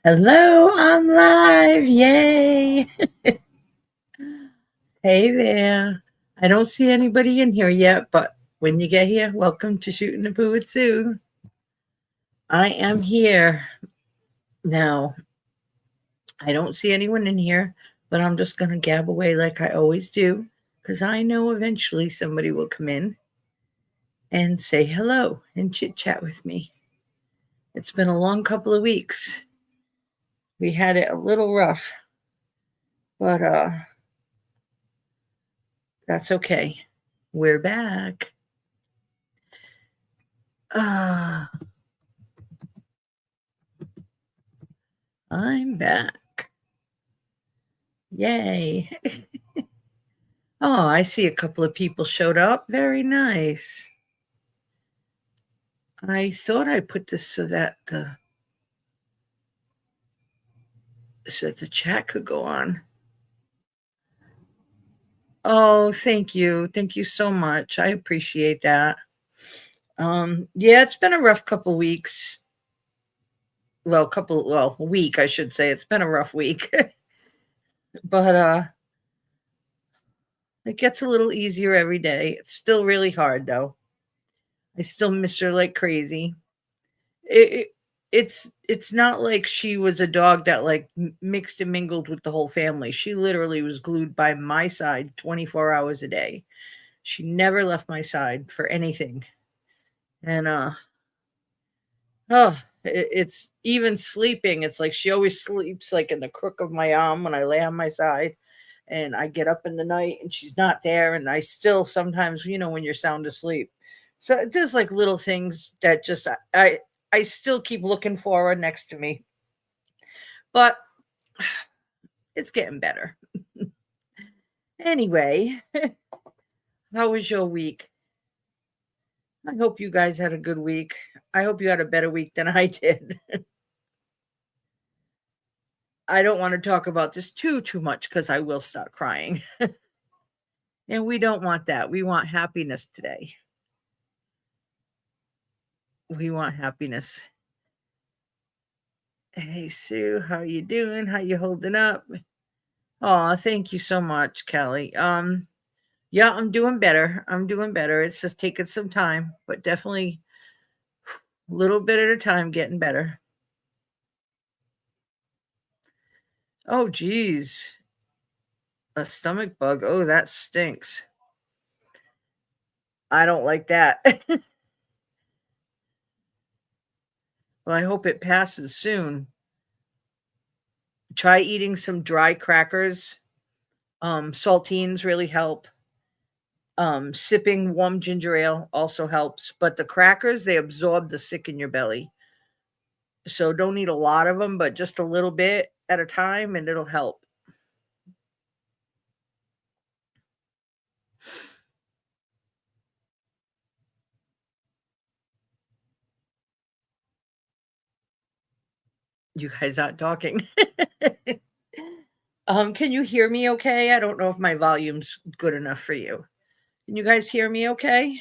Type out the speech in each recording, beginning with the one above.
Hello, I'm live. Yay. Hey there. I don't see anybody in here yet, but when you get here, welcome to Shooting the Poo with Sue. I am here. Now, I don't see anyone in here, but I'm just going to gab away like I always do because I know eventually somebody will come in and say hello and chit chat with me. It's been a long couple of weeks. We had it a little rough, but that's okay. We're back. Ah, I'm back. Yay. Oh, I see a couple of people showed up. Very nice. I thought I put this so that the chat could go on. Oh, thank you. Thank you so much. I appreciate that. Yeah, it's been a rough couple weeks. A week, I should say. It's been a rough week. But it gets a little easier every day. It's still really hard though. I still miss her like crazy. It it's not like she was a dog that, like, m mixed and mingled with the whole family. She literally was glued by my side 24 hours a day. She never left my side for anything, and, it's even sleeping, it's like she always sleeps, like, in the crook of my arm when I lay on my side, and I get up in the night and she's not there, and I still sometimes, when you're sound asleep. So there's, like, little things that just I still keep looking for her next to me, but it's getting better. Anyway, how was your week? I hope you guys had a good week. I hope you had a better week than I did. I don't want to talk about this too much because I will start crying. And we don't want that. We want happiness today. We want happiness. Hey Sue, how you doing? How you holding up? Oh, thank you so much, Kelly. Yeah, I'm doing better. I'm doing better. It's just taking some time, but definitely a little bit at a time getting better. Oh, geez. A stomach bug. Oh, that stinks. I don't like that. Well, I hope it passes soon. Try eating some dry crackers. Saltines really help. Sipping warm ginger ale also helps, but the crackers, they absorb the sick in your belly. So don't eat a lot of them, but just a little bit at a time and it'll help. You guys aren't talking. Can you hear me okay? I don't know if my volume's good enough for you. Can you guys hear me okay?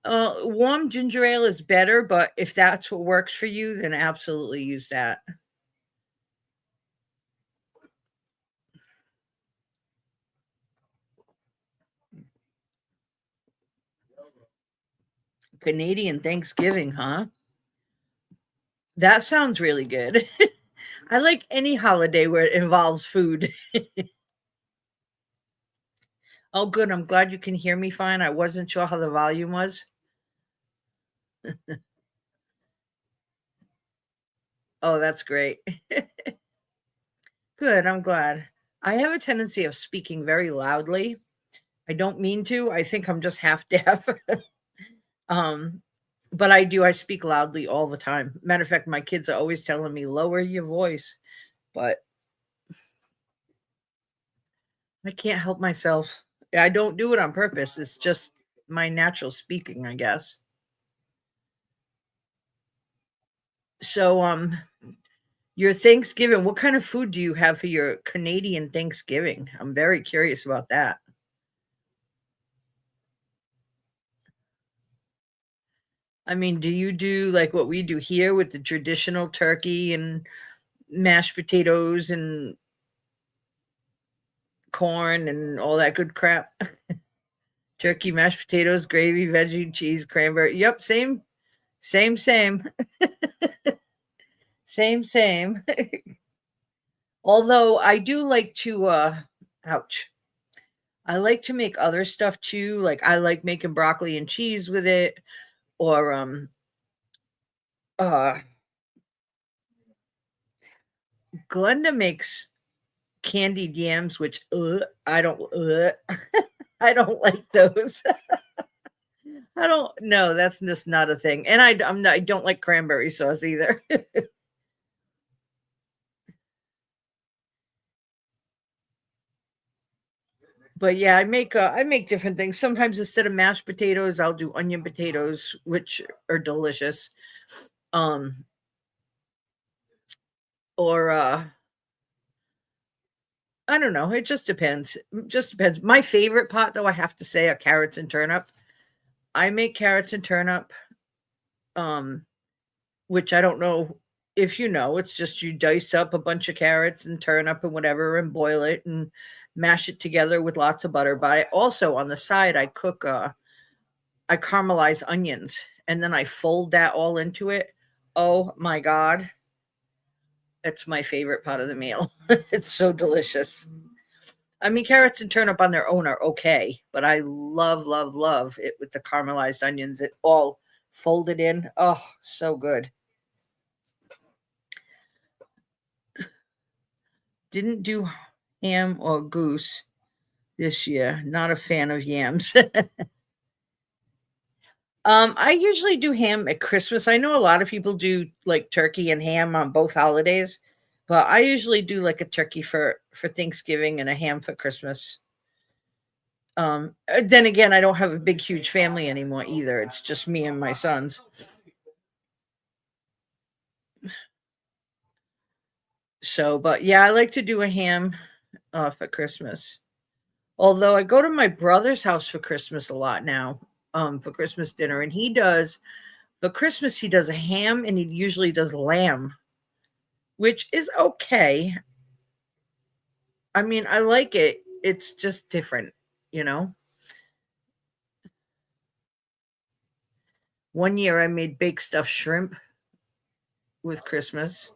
Warm ginger ale is better, but if that's what works for you, then absolutely use that. Canadian Thanksgiving, huh? That sounds really good. I like any holiday where it involves food. Oh, good. I'm glad you can hear me fine. I wasn't sure how the volume was. Oh, that's great. Good. I'm glad. I have a tendency of speaking very loudly. I don't mean to. I think I'm just half deaf. um, but I do. I speak loudly all the time. Matter of fact, my kids are always telling me, lower your voice. But I can't help myself. I don't do it on purpose. It's just my natural speaking, I guess. So, your Thanksgiving, what kind of food do you have for your Canadian Thanksgiving? I'm very curious about that. I mean, do you do like what we do here with the traditional turkey and mashed potatoes and corn and all that good crap? Turkey, mashed potatoes, gravy, veggie, cheese, cranberry. Yep, same, same, same, same, same. Although I do like to, ouch. I like to make other stuff too. Like I like making broccoli and cheese with it, or uh, Glenda makes candied yams, which I don't, I don't like those. I don't know. That's just not a thing. And I don't like cranberry sauce either. But yeah, I make different things. Sometimes instead of mashed potatoes, I'll do onion potatoes, which are delicious. Um, or I don't know. It just depends. Just depends. My favorite pot, though, I have to say, are carrots and turnip. I make carrots and turnip, um, which I don't know if you know. It's just you dice up a bunch of carrots and turnip and whatever, and boil it and mash it together with lots of butter. But I also on the side I cook I caramelize onions and then I fold that all into it. Oh my God. It's my favorite part of the meal. It's so delicious. I mean, carrots and turnip on their own are okay, but I love, love, love it with the caramelized onions. It all folded in. Oh, so good. Didn't do ham or goose this year. Not a fan of yams. I usually do ham at Christmas. I know a lot of people do like turkey and ham on both holidays, but I usually do like a turkey for Thanksgiving and a ham for Christmas. Then again, I don't have a big huge family anymore either. It's just me and my sons. So, but yeah, I like to do a ham for Christmas. Although I go to my brother's house for Christmas a lot now, for Christmas dinner, and he does for Christmas he does a ham and he usually does lamb, which is okay. I mean, I like it. It's just different, you know. One year I made baked stuffed shrimp with Christmas.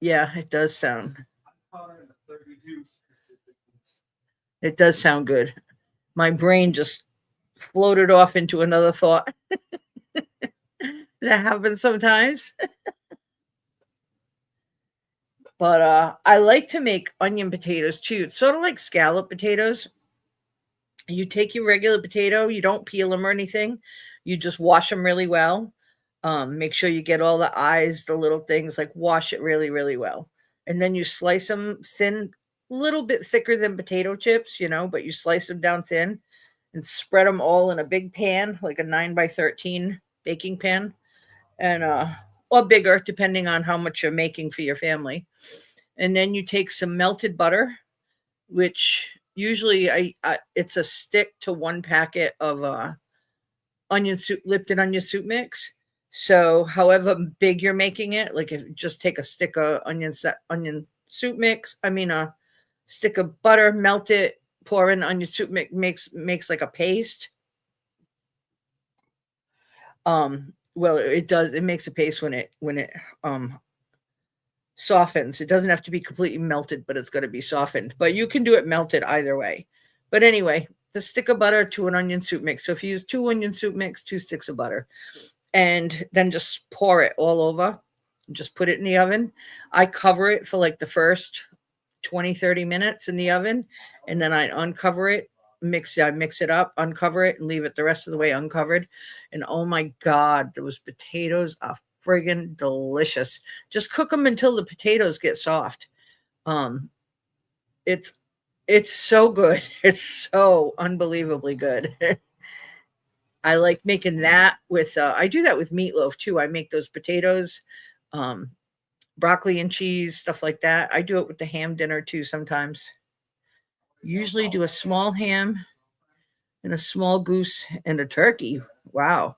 Yeah, it does sound good. My brain just floated off into another thought. That happens sometimes. But I like to make onion potatoes too. It's sort of like scallop potatoes. You take your regular potato, you don't peel them or anything. You just wash them really well. Make sure you get all the eyes, the little things, like wash it really, really well. And then you slice them thin, a little bit thicker than potato chips, you know, but you slice them down thin and spread them all in a big pan, like a 9 by 13 baking pan, and or bigger, depending on how much you're making for your family. And then you take some melted butter, which usually I it's a stick to one packet of onion soup, Lipton onion soup mix. So however big you're making it, like if just take a stick of onion soup mix, I mean a stick of butter, melt it, pour in onion soup mix, makes like a paste. Well, it makes a paste when it softens. It doesn't have to be completely melted, but it's going to be softened. But you can do it melted either way. But anyway, the stick of butter to an onion soup mix. So if you use 2 onion soup mix, 2 sticks of butter, and then just pour it all over. Just put it in the oven. I cover it for like the first 20-30 minutes in the oven, and then I uncover it, I mix it up, uncover it, and leave it the rest of the way uncovered. And oh my God, those potatoes are friggin' delicious. Just cook them until the potatoes get soft. Um, it's it's so good. It's so unbelievably good. I like making that with I do that with meatloaf too. I make those potatoes, um, broccoli and cheese, stuff like that. I do it with the ham dinner too sometimes. Usually do a small ham and a small goose and a turkey. Wow.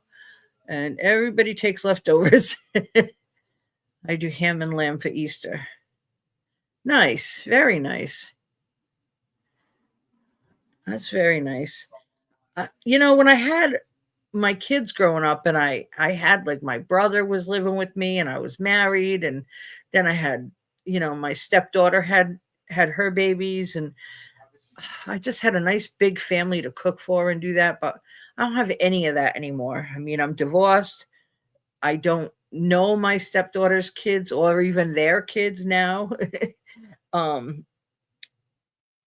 And everybody takes leftovers. I do ham and lamb for Easter. Nice. Very nice. That's very nice. When I had my kids growing up and I had like my brother was living with me and I was married and then I had, my stepdaughter had her babies and I just had a nice big family to cook for and do that, but I don't have any of that anymore. I mean, I'm divorced. I don't know my stepdaughter's kids or even their kids now. um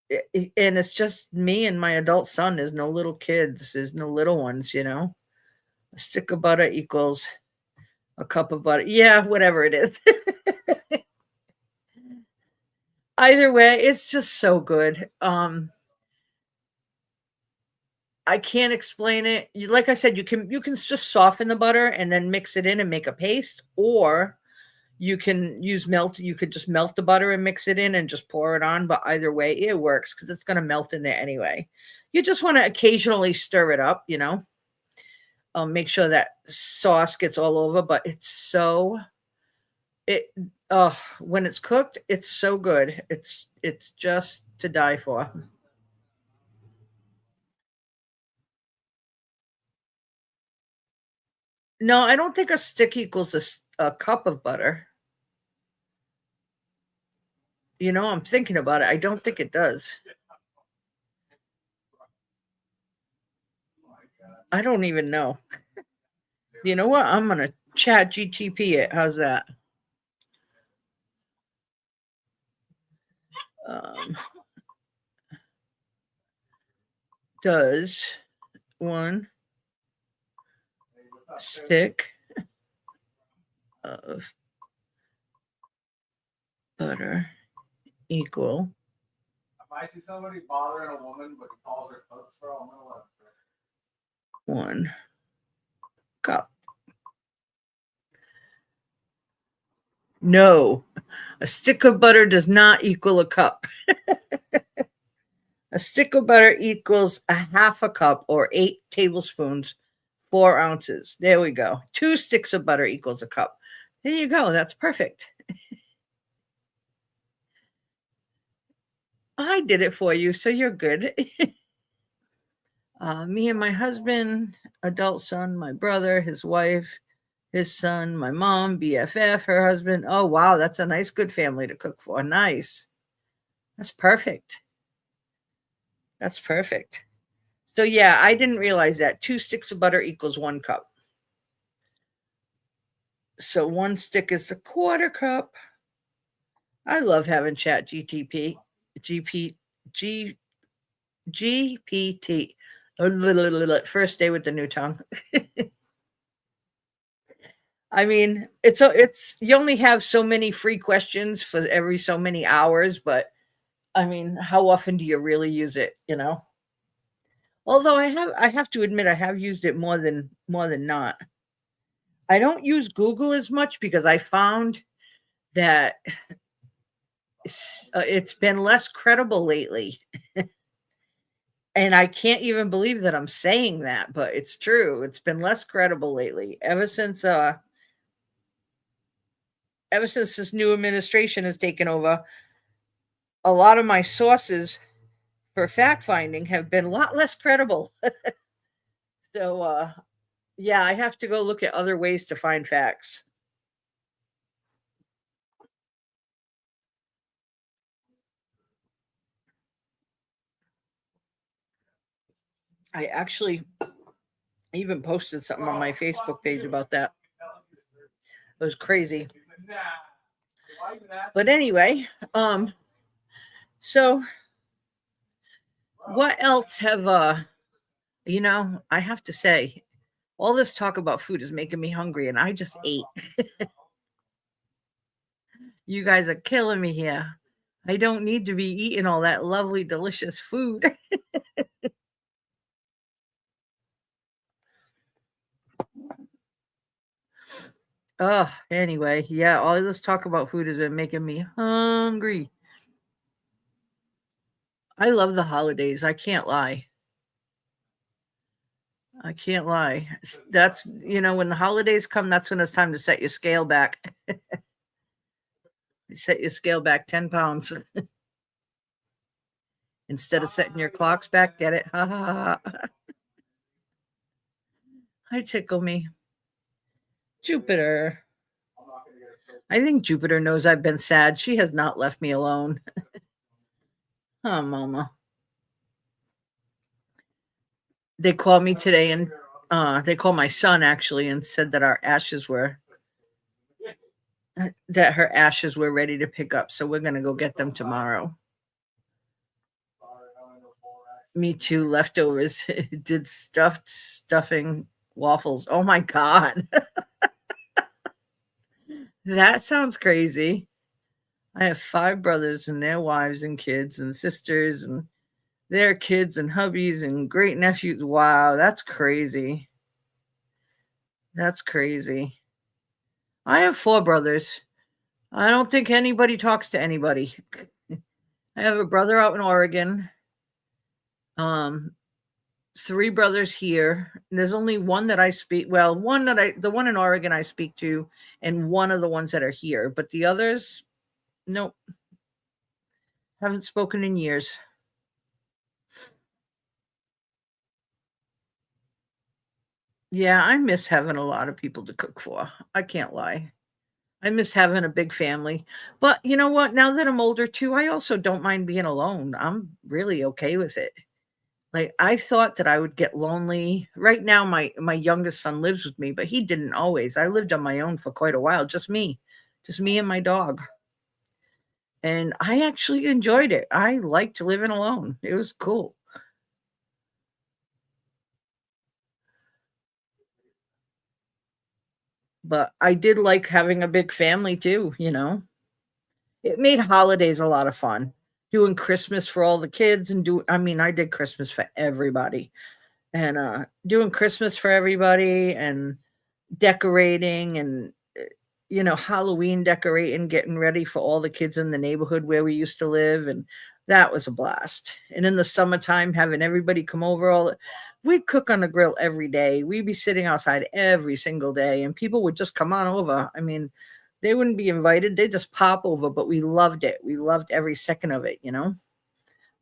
and it's just me and my adult son. There's no little kids. There's no little ones. A stick of butter equals a cup of butter. Yeah, whatever it is. Either way, it's just so good. I can't explain it. Like I said, you can just soften the butter and then mix it in and make a paste, or you can use melt. You could just melt the butter and mix it in and just pour it on. But either way, it works because it's going to melt in there anyway. You just want to occasionally stir it up. Make sure that sauce gets all over. But it when it's cooked, it's so good. It's just to die for. No, I don't think a stick equals a cup of butter. I'm thinking about it. I don't think it does. I don't even know. You know what? I'm gonna chat GTP it. How's that? Um, does one stick of butter equal If I see somebody bothering a woman but he calls her cooks for, I'm gonna let one cup? No, a stick of butter does not equal a cup. A stick of butter equals a half a cup or 8 tablespoons, 4 ounces. There we go. 2 sticks of butter equals a cup. There you go. That's perfect. I did it for you, so you're good. Me and my husband, adult son, my brother, his wife, his son, my mom, BFF, her husband. Oh, wow. That's a nice, good family to cook for. Nice. That's perfect. That's perfect. So, yeah, I didn't realize that 2 sticks of butter equals 1 cup. So, 1 stick is a quarter cup. I love having Chat GTP, GP, G, GPT. First day with the new tongue. I mean, it's you only have so many free questions for every so many hours, but I mean, how often do you really use it? Although I have to admit I have used it more than not. I don't use Google as much because I found that it's been less credible lately. And I can't even believe that I'm saying that, but it's true. It's been less credible lately ever since this new administration has taken over. A lot of my sources for fact finding have been a lot less credible. So yeah, I have to go look at other ways to find facts. I actually even posted something on my Facebook page about that. It was crazy. But anyway, so what else have I have to say, all this talk about food is making me hungry and I just ate. You guys are killing me here. I don't need to be eating all that lovely, delicious food. Oh, anyway, yeah, all this talk about food has been making me hungry. I love the holidays. I can't lie. I can't lie. That's, when the holidays come, that's when it's time to set your scale back. Set your scale back 10 pounds instead of setting your clocks back. Get it? Ha ha ha. Ha. Hi, tickle me. Jupiter. I think Jupiter knows I've been sad. She has not left me alone. Oh, mama. They called me today and they called my son actually and said that that her ashes were ready to pick up. So we're going to go get them tomorrow. Me too. Leftovers. Did stuffing waffles. Oh my God. That sounds crazy. I have 5 brothers and their wives and kids and sisters and their kids and hubbies and great nephews. Wow, that's crazy. That's crazy. I have 4 brothers. I don't think anybody talks to anybody. I have a brother out in Oregon. 3 brothers here. There's only one that I speak. Well, the one in Oregon I speak to, and one of the ones that are here. But the others, nope. Haven't spoken in years. Yeah, I miss having a lot of people to cook for. I can't lie. I miss having a big family. But you know what? Now that I'm older too, I also don't mind being alone. I'm really okay with it. Like I thought that I would get lonely. Right now my youngest son lives with me, but he didn't always. I lived on my own for quite a while, just me. Just me and my dog. And I actually enjoyed it. I liked living alone. It was cool. But I did like having a big family too. It made holidays a lot of fun. Doing Christmas for all the kids and I did Christmas for everybody. And doing Christmas for everybody and decorating and Halloween decorating, getting ready for all the kids in the neighborhood where we used to live, and that was a blast. And in the summertime, having everybody come over, we'd cook on the grill every day. We'd be sitting outside every single day, and people would just come on over. I mean, they wouldn't be invited; they just pop over. But we loved it. We loved every second of it.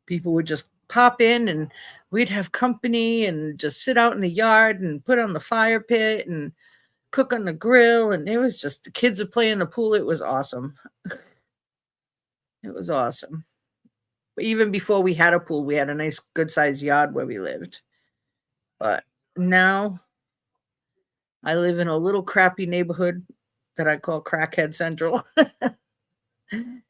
People would just pop in, and we'd have company, and just sit out in the yard and put on the fire pit and cook on the grill, and it was just the kids would play in the pool. It was awesome. It was awesome. But even before we had a pool, we had a nice good sized yard where we lived. But now I live in a little crappy neighborhood that I call Crackhead Central.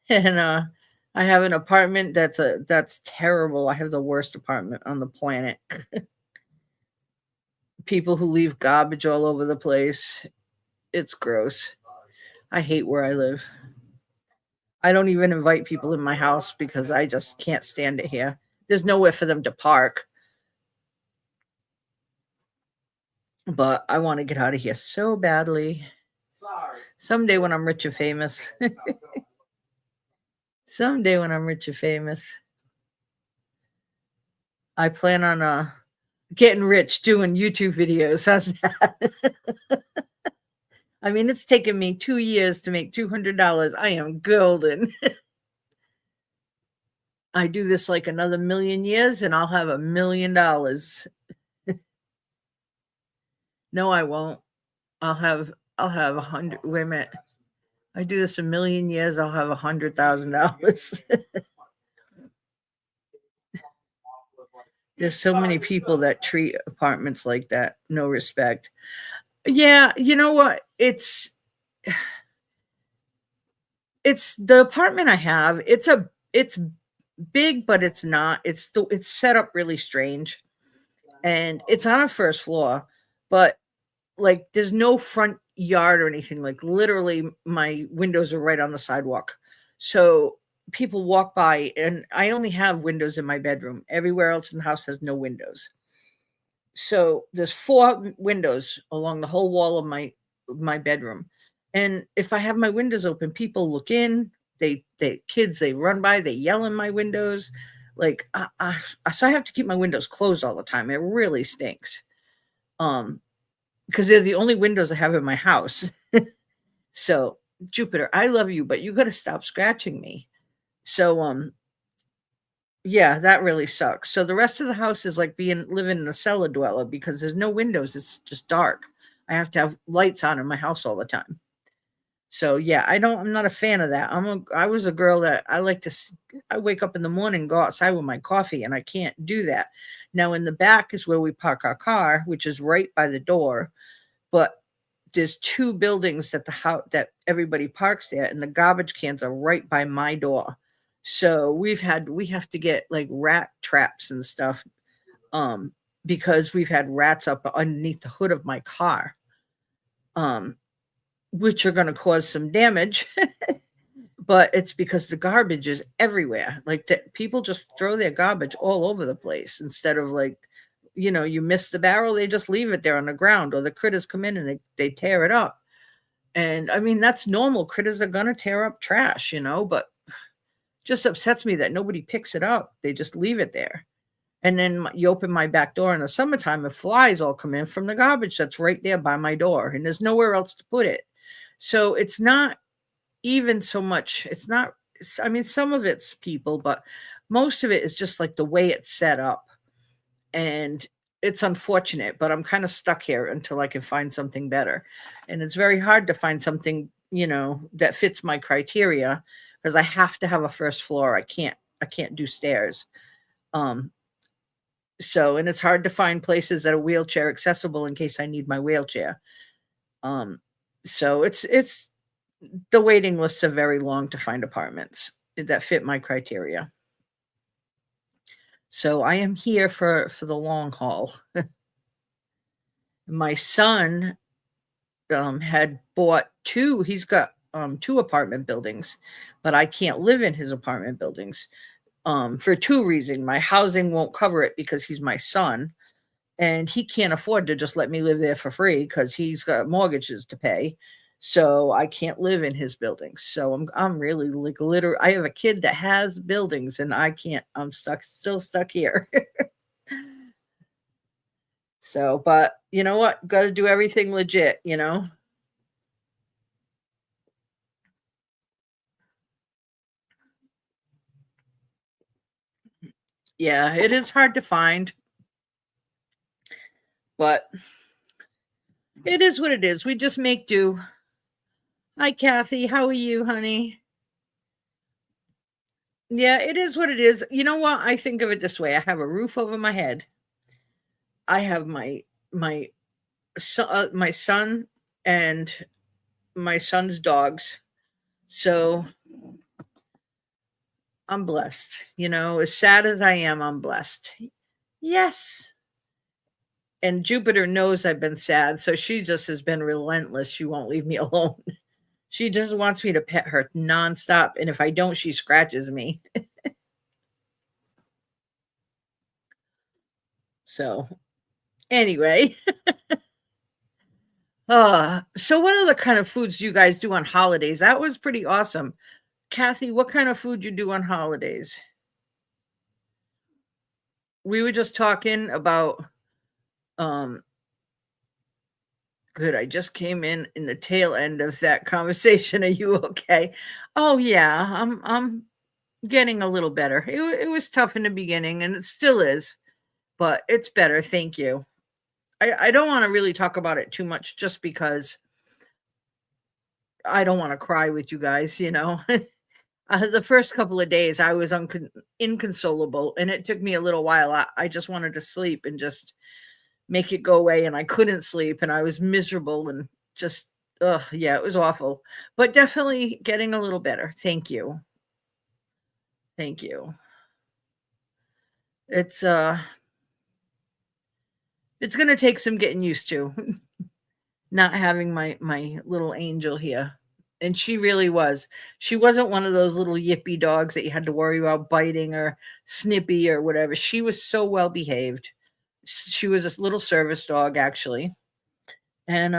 And I have an apartment that's terrible. I have the worst apartment on the planet. People who leave garbage all over the place. It's gross. I hate where I live. I don't even invite people in my house because I just can't stand it here. There's nowhere for them to park. But I want to get out of here so badly. Sorry. Someday when I'm rich and famous. Someday when I'm rich and famous. I plan on getting rich doing YouTube videos. How's that? I mean, it's taken me 2 years to make $200. I am golden. I do this like another million years and I'll have $1 million. No, I won't. I'll have 100. Wait a minute. I do this a million years, I'll have $100,000. There's so many people that treat apartments like that. No respect. Yeah, you know what? It's the apartment I have. It's big, but it's not. It's set up really strange. And it's on a first floor, but like there's no front yard or anything. Like literally my windows are right on the sidewalk. So people walk by and I only have windows in my bedroom. Everywhere else in the house has no windows. So there's 4 windows along the whole wall of my bedroom. And if I have my windows open, people look in, kids, they run by, they yell in my windows. Like, so I have to keep my windows closed all the time. It really stinks. Because they're the only windows I have in my house. So, Jupiter, I love you, but you got to stop scratching me. So, yeah, that really sucks. So the rest of the house is like living in a cellar dweller because there's no windows. It's just dark. I have to have lights on in my house all the time. So yeah, I'm not a fan of that. I was a girl that I wake up in the morning, go outside with my coffee, and I can't do that. Now in the back is where we park our car, which is right by the door, but there's two buildings that the house that everybody parks there, and the garbage cans are right by my door. So we have to get like rat traps and stuff, because we've had rats up underneath the hood of my car, which are going to cause some damage. But it's because the garbage is everywhere. Like people just throw their garbage all over the place instead of like, you miss the barrel, they just leave it there on the ground, or the critters come in and they tear it up. And I mean, that's normal. Critters are going to tear up trash, but just upsets me that nobody picks it up. They just leave it there. And then you open my back door in the summertime, and flies all come in from the garbage that's right there by my door, and there's nowhere else to put it. So it's not even so much, I mean, some of it's people, but most of it is just like the way it's set up. And it's unfortunate, but I'm kind of stuck here until I can find something better. And it's very hard to find something, that fits my criteria, because I have to have a first floor. I can't do stairs. So, and it's hard to find places that are wheelchair accessible in case I need my wheelchair. So it's the waiting lists are very long to find apartments that fit my criteria. So I am here for the long haul. My son had bought he's got two apartment buildings, but I can't live in his apartment buildings for two reasons. My housing won't cover it because he's my son, and he can't afford to just let me live there for free because he's got mortgages to pay. So I can't live in his buildings. So I'm really like literally, I have a kid that has buildings and I can't, I'm still stuck here. So, but you know what? Got to do everything legit, Yeah, it is hard to find, but it is what it is. We just make do. Hi, Kathy. How are you, honey? Yeah, it is what it is. You know what? I think of it this way. I have a roof over my head. I have my son and my son's dogs. So I'm blessed. As sad as I am, I'm blessed. Yes. And Jupiter knows I've been sad, so she just has been relentless. She won't leave me alone. She just wants me to pet her nonstop, and if I don't, she scratches me. So, anyway. So what other kind of foods do you guys do on holidays? That was pretty awesome. Kathy, what kind of food you do on holidays? We were just talking about good. I just came in the tail end of that conversation. Are you okay? Oh yeah, I'm getting a little better. It was tough in the beginning, and it still is, but it's better. Thank you. I don't want to really talk about it too much, just because I don't want to cry with you guys. The first couple of days I was inconsolable, and it took me a little while. I just wanted to sleep and just make it go away, and I couldn't sleep, and I was miserable, and just yeah, it was awful, but definitely getting a little better. Thank you. Thank you. It's going to take some getting used to not having my little angel here. And she really was. She wasn't one of those little yippy dogs that you had to worry about biting or snippy or whatever. She was so well behaved. She was a little service dog, actually. And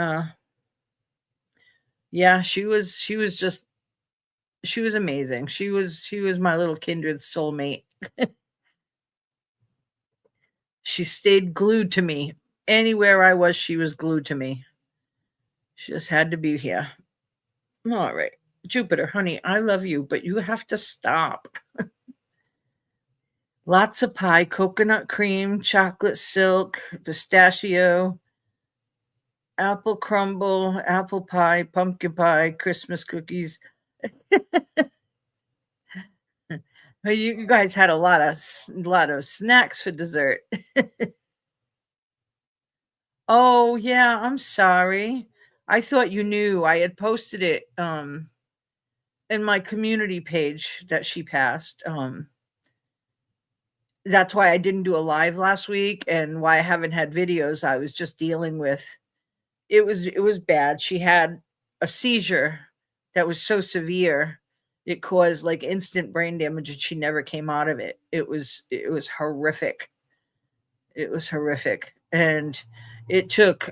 Yeah, she was amazing. She was my little kindred soulmate. She stayed glued to me. Anywhere I was, she was glued to me. She just had to be here. All right. Jupiter, honey, I love you, but you have to stop. Lots of pie, coconut cream, chocolate silk, pistachio, apple crumble, apple pie, pumpkin pie, Christmas cookies. You guys had a lot of snacks for dessert. Oh, yeah, I'm sorry. I thought you knew. I had posted it in my community page that she passed. That's why I didn't do a live last week and why I haven't had videos. I was just dealing with it was bad. She had a seizure that was so severe. It caused like instant brain damage and she never came out of it. It was horrific. It was horrific. And it took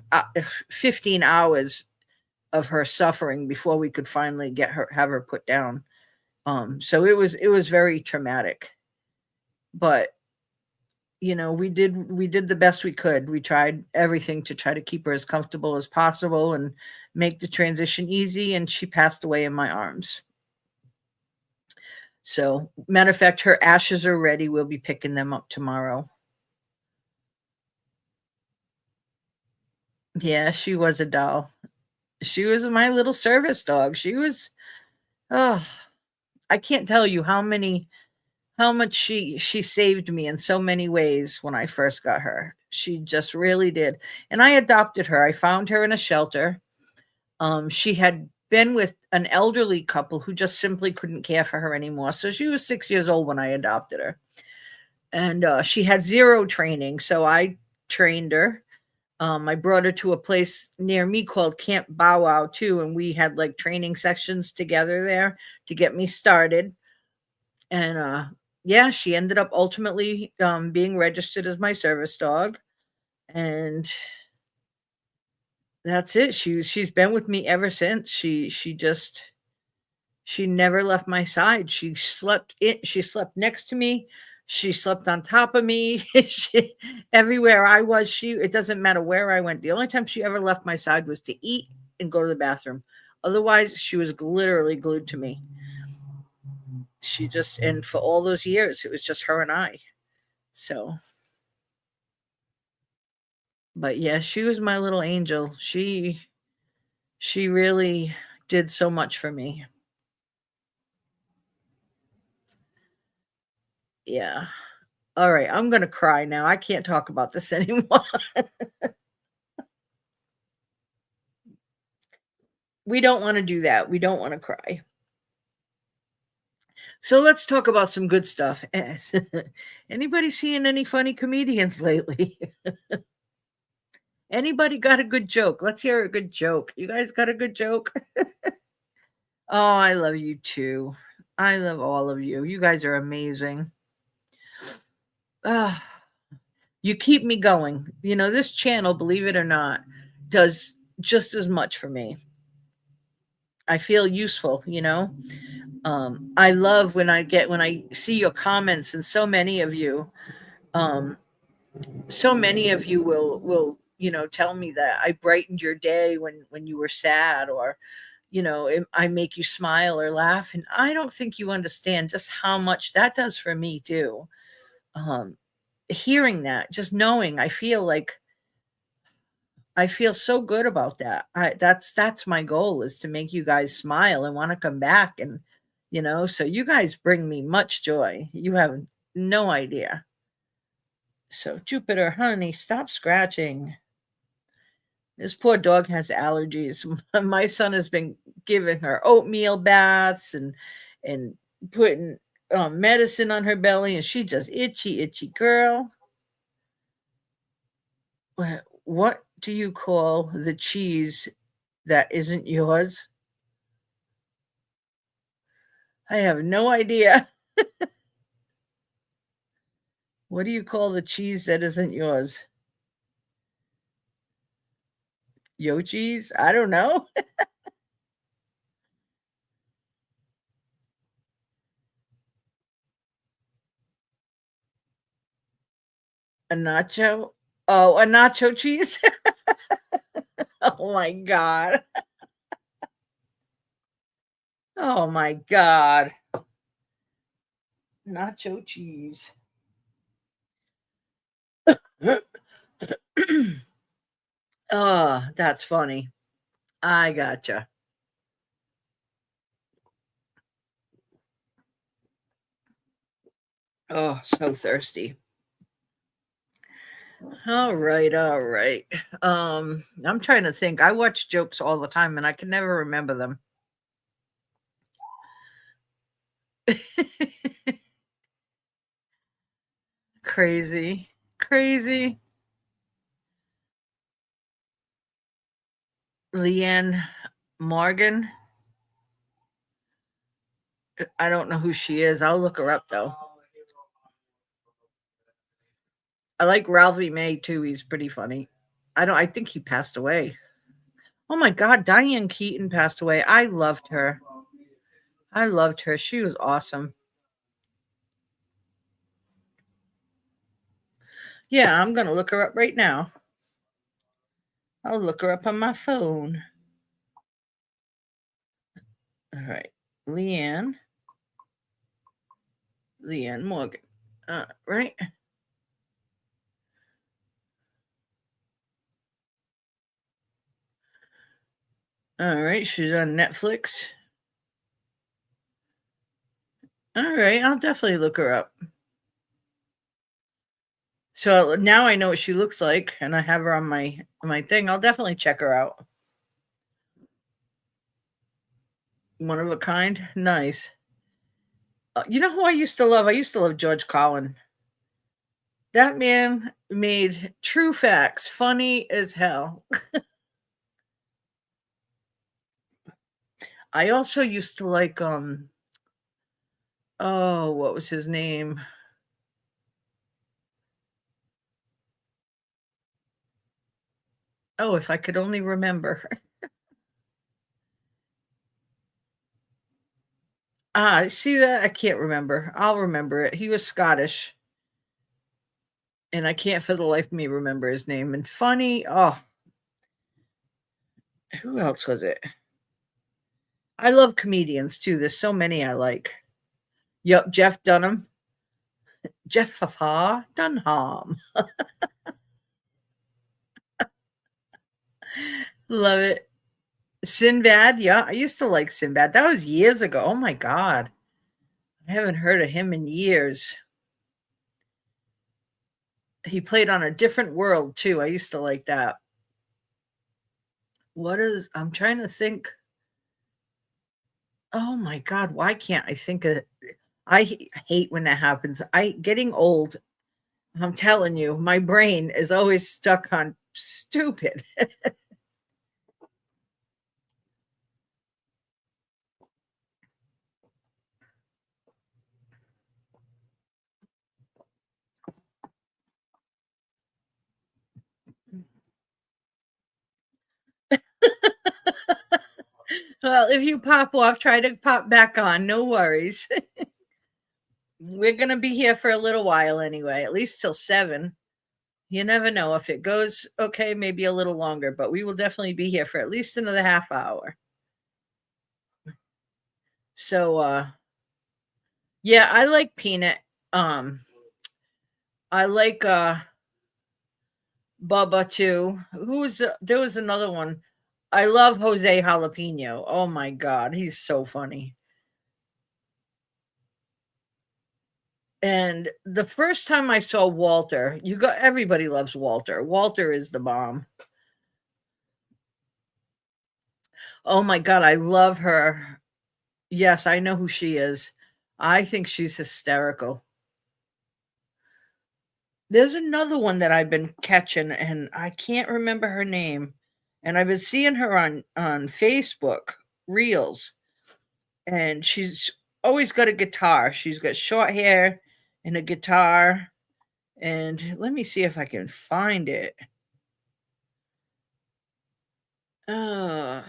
15 hours of her suffering before we could finally have her put down. So it was very traumatic. But we did the best we could. We tried everything to try to keep her as comfortable as possible and make the transition easy, and she passed away in my arms. So, matter of fact, her ashes are ready. We'll be picking them up tomorrow. Yeah, she was a doll. She was my little service dog. Oh, I can't tell you how much she saved me in so many ways when I first got her. She just really did. And I adopted her. I found her in a shelter. She had been with an elderly couple who just simply couldn't care for her anymore. So she was 6 years old when I adopted her. And she had zero training. So I trained her. I brought her to a place near me called Camp Bow Wow too, and we had like training sections together there to get me started. And yeah, she ended up ultimately being registered as my service dog, and that's it. She's been with me ever since. She never left my side. She slept next to me. She slept on top of me. Everywhere I was, it doesn't matter where I went. The only time she ever left my side was to eat and go to the bathroom. Otherwise, she was literally glued to me. And for all those years, it was just her and I. So, but yeah, she was my little angel. She really did so much for me. Yeah. All right, I'm gonna cry now. I can't talk about this anymore. We don't wanna do that. We don't wanna cry. So let's talk about some good stuff. Anybody seeing any funny comedians lately? Anybody got a good joke? Let's hear a good joke. You guys got a good joke? Oh, I love you too. I love all of you. You guys are amazing. Ah, you keep me going. This channel, believe it or not, does just as much for me. I feel useful. I love when I see your comments, and um so many of you will tell me that I brightened your day when you were sad, or I make you smile or laugh, and I don't think you understand just how much that does for me too. um Hearing that, just knowing, I feel so good about that. That's my goal, is to make you guys smile and want to come back. And so you guys bring me much joy. You have no idea. So, Jupiter, honey, stop scratching. This poor dog has allergies. My son has been giving her oatmeal baths and putting medicine on her belly, and she just itchy girl. What do you call the cheese that isn't yours? I have no idea. What do you call the cheese that isn't yours? Yo cheese? I don't know. A nacho? Oh, a nacho cheese? Oh my god. Oh my god. Nacho cheese. Oh, that's funny. I gotcha. Oh, so thirsty. All right, all right. I'm trying to think. I watch jokes all the time and I can never remember them. Crazy. Crazy. Leanne Morgan. I don't know who she is. I'll look her up though. I like Ralphie May too. He's pretty funny. I think he passed away. Oh my god, Diane Keaton passed away. I loved her. I loved her. She was awesome. Yeah, I'm gonna look her up right now. I'll look her up on my phone. All right. Leanne. Leanne Morgan. Right. All right. She's on Netflix. All right. I'll definitely look her up. So now I know what she looks like, and I have her on my thing. I'll definitely check her out. One of a kind. Nice. You know who I used to love? I used to love George Carlin. That man made True Facts funny as hell. I also used to like oh, what was his name? Oh, if I could only remember. See that? I can't remember. I'll remember it. He was Scottish, and I can't for the life of me remember his name. And funny, oh, who else was it? I love comedians too. There's so many I like. Yep, Jeff Dunham. Jeff Fafa Dunham. Love it. Sinbad, yeah, I used to like Sinbad. That was years ago. Oh my god. I haven't heard of him in years. He played on A Different World too. I used to like that. I'm trying to think. Oh my god, why can't I think of hate when that happens. I getting old, I'm telling you, my brain is always stuck on stupid. Well, if you pop off, try to pop back on. No worries. We're going to be here for a little while anyway, at least till 7. You never know. If it goes okay, maybe a little longer, but we will definitely be here for at least another half hour. So, yeah, I like Peanut. Um, I like Bubba too. There was another one. I love Jose Jalapeno. Oh my god, he's so funny. And the first time I saw Walter, everybody loves Walter. Walter is the bomb. Oh my god, I love her. Yes, I know who she is. I think she's hysterical. There's another one that I've been catching and I can't remember her name. And I've been seeing her on Facebook Reels, and she's always got a guitar. She's got short hair and a guitar. And let me see if I can find it. Uh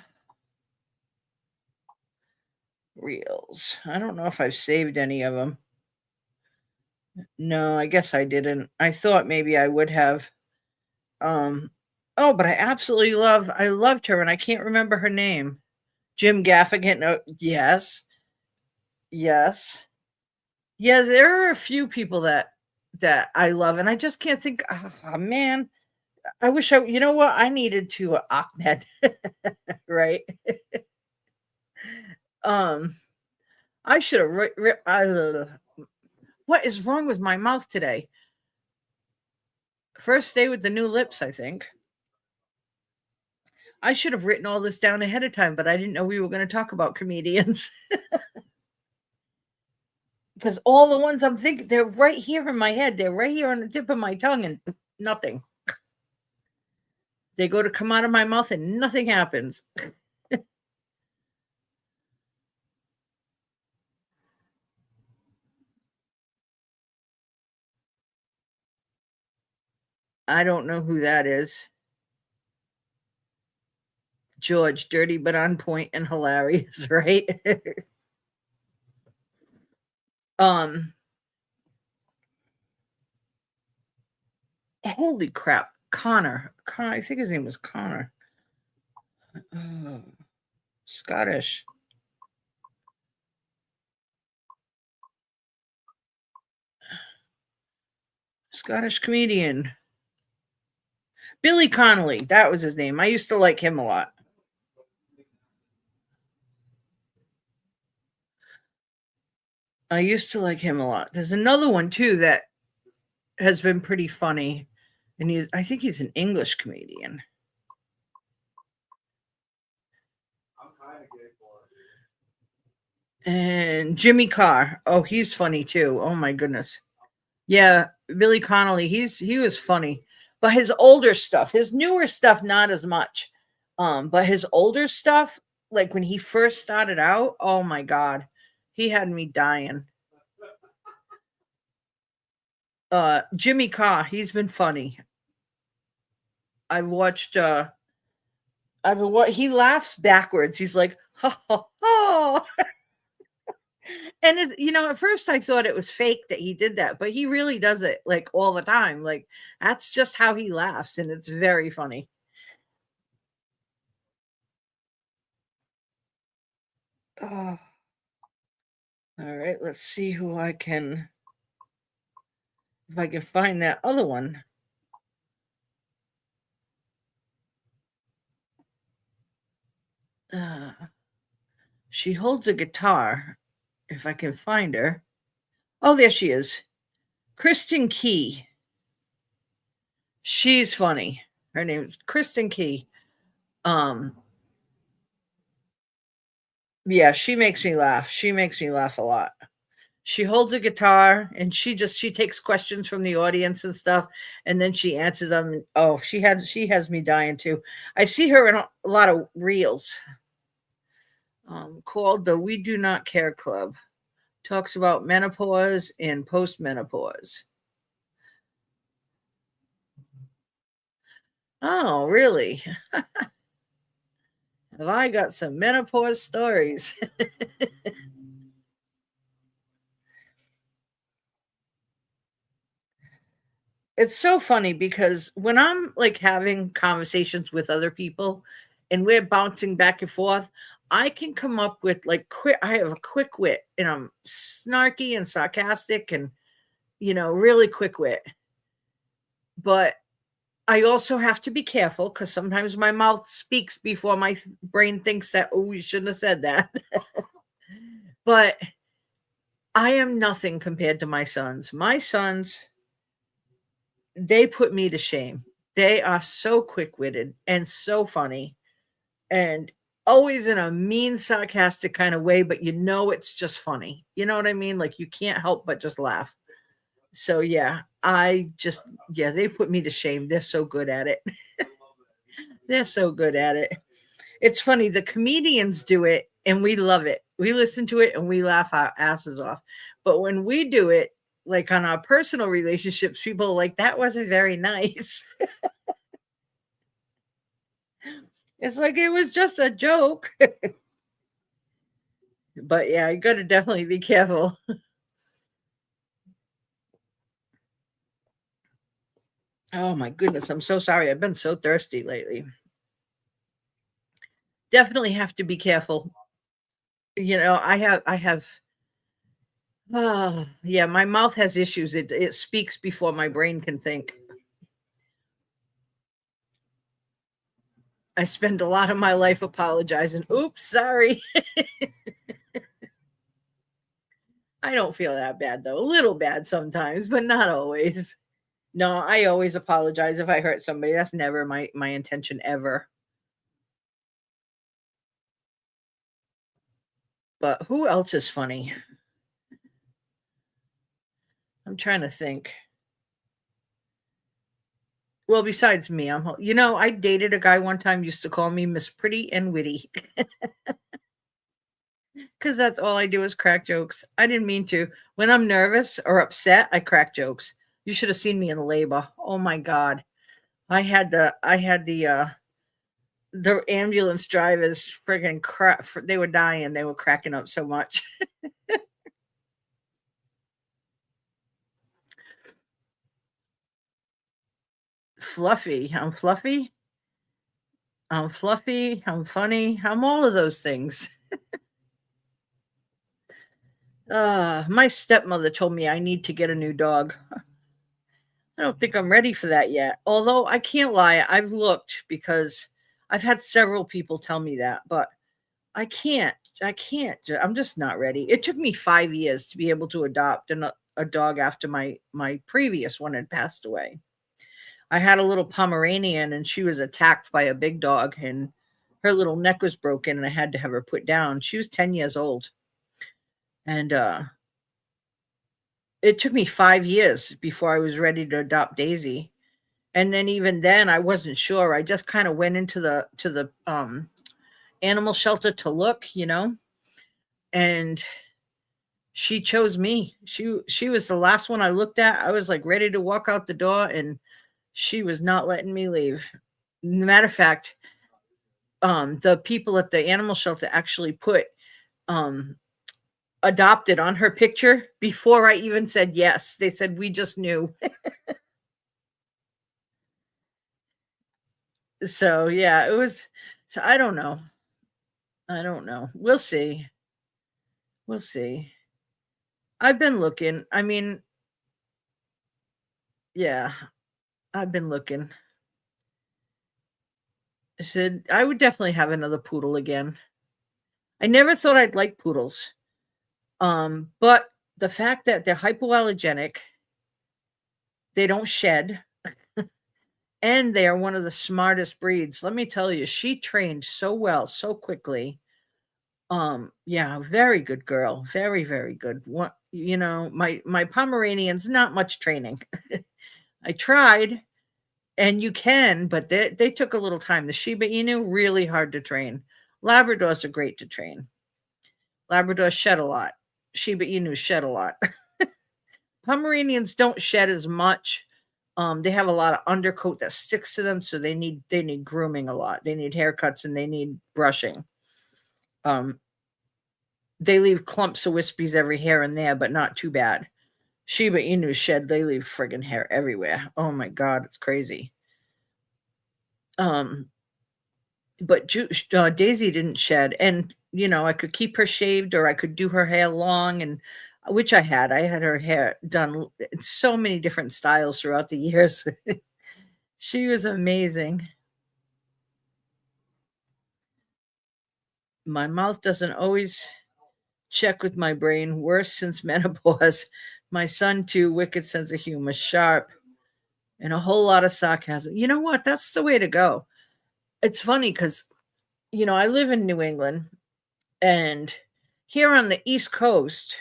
Reels. I don't know if I've saved any of them. No, I guess I didn't. I thought maybe I would have. Um, oh, but I loved her, and I can't remember her name. Jim Gaffigan. No, yes, yes, yeah. There are a few people that I love, and I just can't think. Oh, man, I wish I. You know what? I needed to Ahmed, right? Um, I should have. What is wrong with my mouth today? First day with the new lips, I think. I should have written all this down ahead of time, but I didn't know we were going to talk about comedians because all the ones I'm thinking, they're right here in my head. They're right here on the tip of my tongue, and nothing. They go to come out of my mouth and nothing happens. I don't know who that is. George, dirty but on point and hilarious, right? um, holy crap, Connor. I think his name was Connor. Oh, Scottish. Scottish comedian. Billy Connolly, that was his name. I used to like him a lot. I used to like him a lot. There's another one too that has been pretty funny, and I think he's an English comedian. I'm kind of gay for it. And Jimmy Carr. Oh, he's funny too. Oh my goodness. Yeah, Billy Connolly. He was funny, but his older stuff, his newer stuff, not as much. But his older stuff, like when he first started out, oh my god, he had me dying. Jimmy Carr, he's been funny. I've watched he laughs backwards. He's like, ha ha ha. And at first I thought it was fake that he did that, but he really does it like all the time. Like that's just how he laughs, and it's very funny. Oh, all right, let's see if I can find that other one. Uh, she holds a guitar. If I can find her. Oh, there she is. Kristen Key. She's funny. Her name is Kristen Key. Yeah, she makes me laugh. She makes me laugh a lot. She holds a guitar and she takes questions from the audience and stuff, and then she answers them. Oh, she has me dying too. I see her in a lot of reels. Called the We Do Not Care Club. Talks about menopause and postmenopause. Oh, really? Have I got some menopause stories? It's so funny because when I'm like having conversations with other people and we're bouncing back and forth, I can come up with like I have a quick wit and I'm snarky and sarcastic and really quick wit. But I also have to be careful because sometimes my mouth speaks before my brain thinks that, oh, you shouldn't have said that. But I am nothing compared to my sons. My sons, they put me to shame. They are so quick-witted and so funny and always in a mean, sarcastic kind of way, but it's just funny. You know what I mean? Like you can't help but just laugh. So yeah, they put me to shame. They're so good at it. They're so good at it. It's funny, the comedians do it and we love it. We listen to it and we laugh our asses off. But when we do it, like on our personal relationships, people are like, that wasn't very nice. It's like it was just a joke. But yeah, you got to definitely be careful. Oh my goodness, I'm so sorry. I've been so thirsty lately. Definitely have to be careful. I have yeah, my mouth has issues. It speaks before my brain can think. I spend a lot of my life apologizing. Oops, sorry. I don't feel that bad though. A little bad sometimes, but not always. No, I always apologize if I hurt somebody. That's never my intention ever. But who else is funny? I'm trying to think. Well, besides me, I dated a guy one time used to call me Miss Pretty and Witty because that's all I do is crack jokes. I didn't mean to. When I'm nervous or upset, I crack jokes. You should have seen me in labor. Oh my god. The ambulance drivers friggin' crap. They were dying. They were cracking up so much. Fluffy. I'm fluffy. I'm fluffy. I'm funny. I'm all of those things. My stepmother told me I need to get a new dog. I don't think I'm ready for that yet. Although I can't lie, I've looked because I've had several people tell me that, but I can't. I can't. I'm just not ready. It took me 5 years to be able to adopt a dog after my previous one had passed away. I had a little Pomeranian and she was attacked by a big dog and her little neck was broken and I had to have her put down. She was 10 years old. And it took me 5 years before I was ready to adopt Daisy. And then even then I wasn't sure. I just kind of went into the animal shelter to look. And she chose me. She was the last one I looked at. I was like ready to walk out the door and she was not letting me leave. Matter of fact, the people at the animal shelter actually put um adopted on her picture before I even said yes. They said we just knew. So yeah, it was. So I don't know. I don't know. We'll see. We'll see. I've been looking. I mean, yeah, I've been looking. I said I would definitely have another poodle again. I never thought I'd like poodles. But the fact that they're hypoallergenic, they don't shed, and they are one of the smartest breeds. Let me tell you, she trained so well, so quickly. Yeah, very good girl. Very, very good. What my Pomeranian's not much training. I tried, and you can, but they took a little time. The Shiba Inu really hard to train. Labradors are great to train. Labradors shed a lot. Shiba Inu shed a lot. Pomeranians don't shed as much. They have a lot of undercoat that sticks to them, so they need grooming a lot. They need haircuts and they need brushing. Um, they leave clumps of wispies every here and there, but not too bad. Shiba Inu shed, they leave friggin' hair everywhere. Oh my god, it's crazy. Um, but Daisy didn't shed, and I could keep her shaved or I could do her hair long, and which I had. I had her hair done in so many different styles throughout the years. She was amazing. My mouth doesn't always check with my brain. Worse since menopause. My son too. Wicked sense of humor, sharp, and a whole lot of sarcasm. You know what? That's the way to go. It's funny because I live in New England, and here on the East Coast,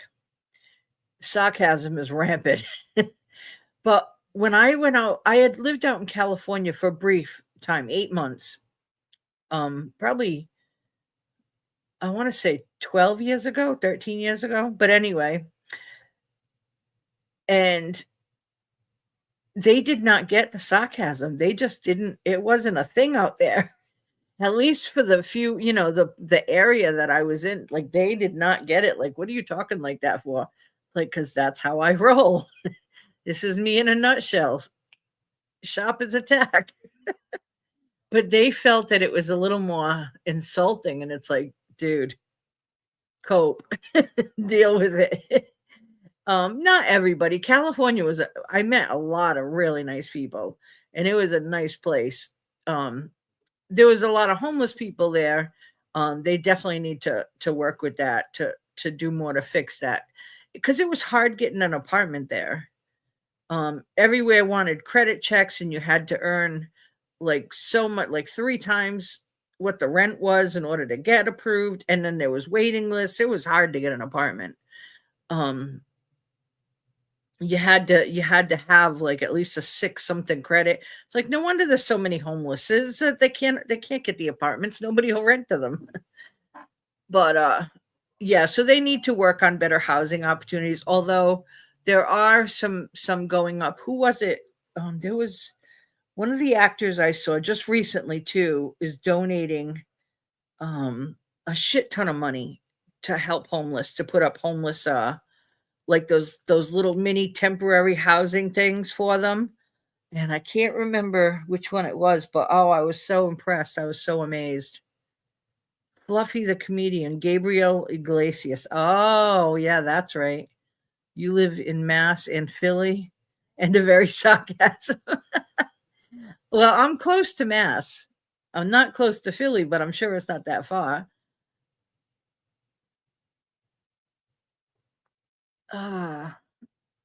sarcasm is rampant. But when I went out, I had lived out in California for a brief time, 8 months. Probably I want to say 12 years ago, 13 years ago. But anyway, and they did not get the sarcasm. They just didn't, it wasn't a thing out there. At least for the few, the area that I was in, like they did not get it. Like, what are you talking like that for? Like, because that's how I roll. This is me in a nutshell. Shopper's attack. But they felt that it was a little more insulting, and it's like, dude, cope, deal with it. Not everybody. California was I met a lot of really nice people, and it was a nice place. Um, there was a lot of homeless people there. They definitely need to work with that to do more to fix that because it was hard getting an apartment there. Everywhere wanted credit checks, and you had to earn like so much, like 3 times what the rent was in order to get approved. And then there was waiting lists. It was hard to get an apartment. Um, you had to have like at least a 6 something credit. It's like no wonder there's so many homeless is that they can't get the apartments. Nobody will rent to them. But yeah, so they need to work on better housing opportunities. Although there are some going up. Who was it? There was one of the actors I saw just recently too is donating a shit ton of money to help homeless, to put up homeless like those little mini temporary housing things for them. And I can't remember which one it was, but oh, I was so impressed. I was so amazed. Fluffy the comedian, Gabriel Iglesias. Oh, yeah, that's right. You live in Mass and Philly, and a very sarcasm. Well, I'm close to Mass. I'm not close to Philly, but I'm sure it's not that far. Ah,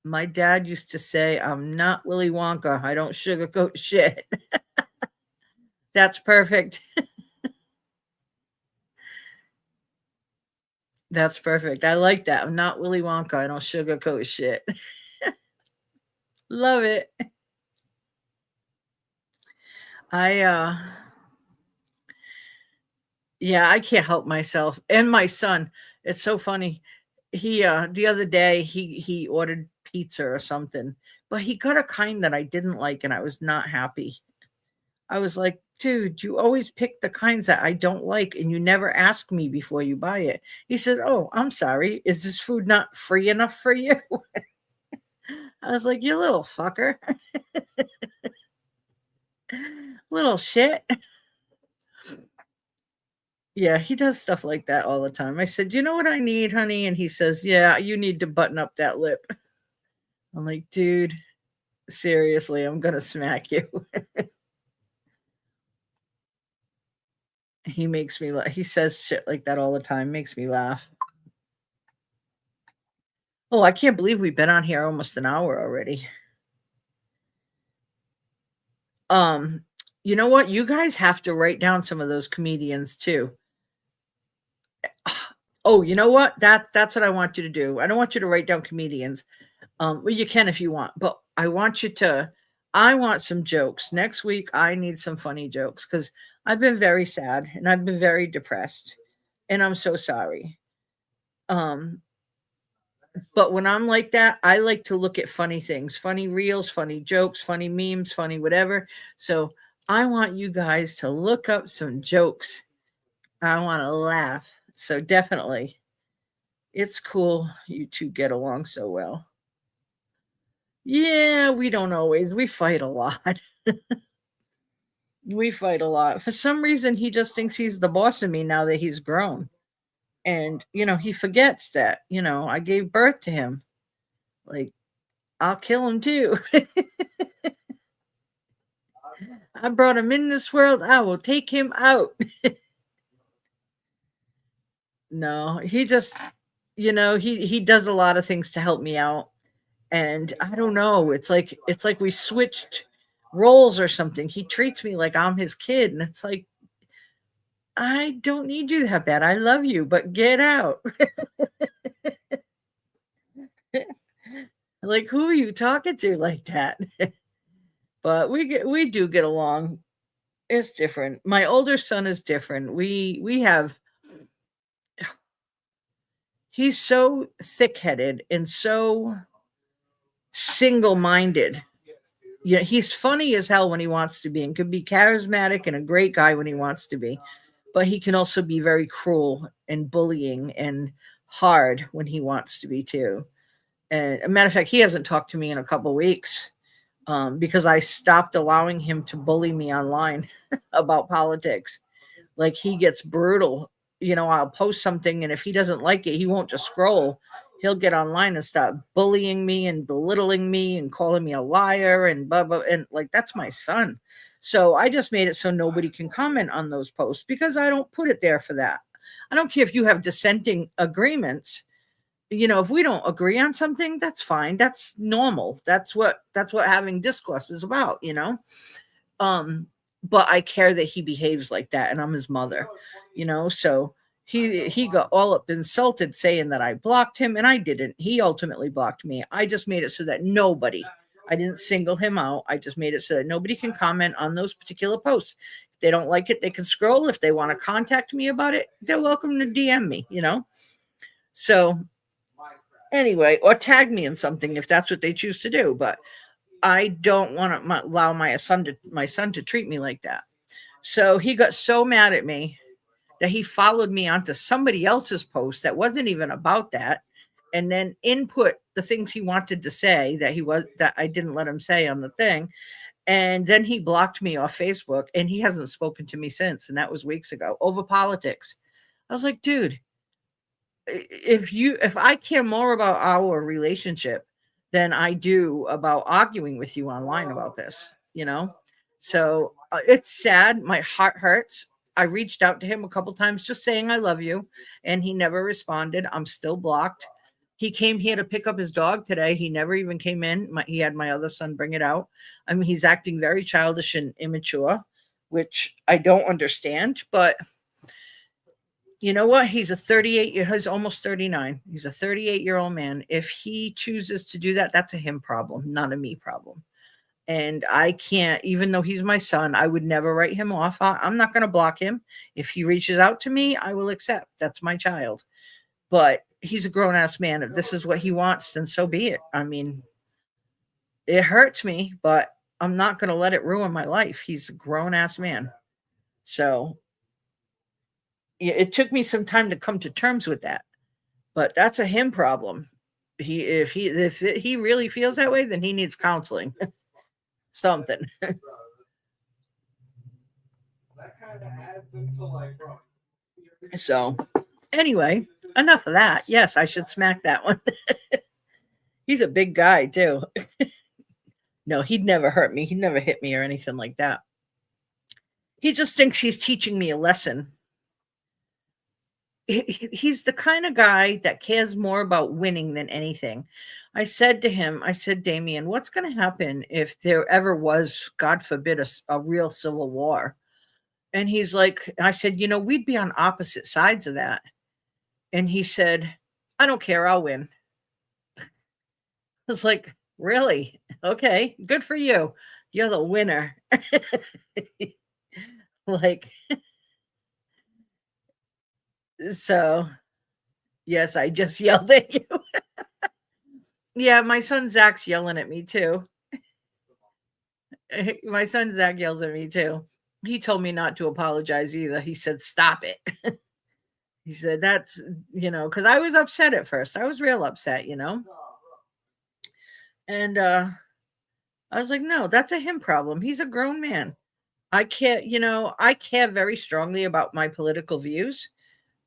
my dad used to say, "I'm not Willy Wonka. I don't sugarcoat shit." That's perfect. That's perfect. I like that. I'm not Willy Wonka. I don't sugarcoat shit. Love it. I yeah, I can't help myself. And my son, it's so funny. He the other day he ordered pizza or something, but he got a kind that I didn't like and I was not happy. I was like, dude, you always pick the kinds that I don't like and you never ask me before you buy it. He says, "Oh, I'm sorry. Is this food not free enough for you?" I was like, "You little fucker." Little shit. Yeah, he does stuff like that all the time. I said, "You know what I need, honey?" And he says, "Yeah, you need to button up that lip." I'm like, "Dude, seriously, I'm gonna smack you." He makes me laugh. He says shit like that all the time, makes me laugh. Oh, I can't believe we've been on here almost an hour already. Um, you know what? You guys have to write down some of those comedians too. Oh, you know what? That's what I want you to do. I don't want you to write down comedians. Well, you can if you want, but I want some jokes. Next week, I need some funny jokes because I've been very sad and I've been very depressed, and I'm so sorry. Um, but when I'm like that, I like to look at funny things, funny reels, funny jokes, funny memes, funny whatever. So I want you guys to look up some jokes. I want to laugh. So definitely, it's cool you two get along so well. Yeah, we don't always. We fight a lot. We fight a lot. For some reason, he just thinks he's the boss of me now that he's grown. And, he forgets that, I gave birth to him. Like, I'll kill him too. I brought him in this world. I will take him out. No, he just, he does a lot of things to help me out. And I don't know. It's like we switched roles or something. He treats me like I'm his kid. And it's like, I don't need you that bad. I love you, but get out. Like, who are you talking to like that? But we do get along. It's different. My older son is different. We have he's so thick-headed and so single-minded. Yeah, he's funny as hell when he wants to be and can be charismatic and a great guy when he wants to be. But he can also be very cruel and bullying and hard when he wants to be too. And a matter of fact, he hasn't talked to me in a couple weeks. because I stopped allowing him to bully me online about politics. Like, he gets brutal. I'll post something, and if he doesn't like it, he won't just scroll. He'll get online and start bullying me and belittling me and calling me a liar and blah blah. And like, that's my son. So I just made it so nobody can comment on those posts because I don't put it there for that. I don't care if you have dissenting agreements. If we don't agree on something, that's fine. That's normal. That's what having discourse is about. Um, but I care that he behaves like that, and I'm his mother. So he got all up insulted saying that I blocked him, and I didn't. He ultimately blocked me. I just made it so that nobody, I didn't single him out. I just made it so that nobody can comment on those particular posts. If they don't like it, they can scroll. If they want to contact me about it, they're welcome to DM me. So anyway, or tag me in something if that's what they choose to do. But I don't want to allow my son to treat me like that. So he got so mad at me that he followed me onto somebody else's post that wasn't even about that, and then input the things he wanted to say that I didn't let him say on the thing. And then he blocked me off Facebook, and he hasn't spoken to me since. And that was weeks ago over politics. I was like, dude, if I care more about our relationship than I do about arguing with you online about this. So it's sad. My heart hurts. I reached out to him a couple times just saying I love you, and he never responded. I'm still blocked. He came here to pick up his dog today. He never even came in. He had my other son bring it out. I mean, he's acting very childish and immature, which I don't understand, but you know what? He's almost 39. He's a 38-year-old man. If he chooses to do that, that's a him problem, not a me problem. And I can't, even though he's my son, I would never write him off. I'm not going to block him. If he reaches out to me, I will accept. That's my child. But he's a grown ass man. If this is what he wants, then so be it. I mean, it hurts me, but I'm not going to let it ruin my life. He's a grown ass man. So it took me some time to come to terms with that, but that's a him problem. If he really feels that way, then he needs counseling. Something. That kind of adds into like, bro. So anyway, enough of that. Yes, I should smack that one. He's a big guy too. No, he'd never hurt me. He'd never hit me or anything like that. He just thinks he's teaching me a lesson. He's the kind of guy that cares more about winning than anything. I said to him, Damien, what's going to happen if there ever was, God forbid, a real civil war? And he's like, I said, we'd be on opposite sides of that. And he said, I don't care. I'll win. I was like, really? Okay, good for you. You're the winner. Like, so yes, I just yelled at you. Yeah, my son Zach's yelling at me too. My son Zach yells at me too. He told me not to apologize either. He said, stop it. He said, that's, because I was upset at first. I was real upset. And I was like, no, that's a him problem. He's a grown man. I care very strongly about my political views.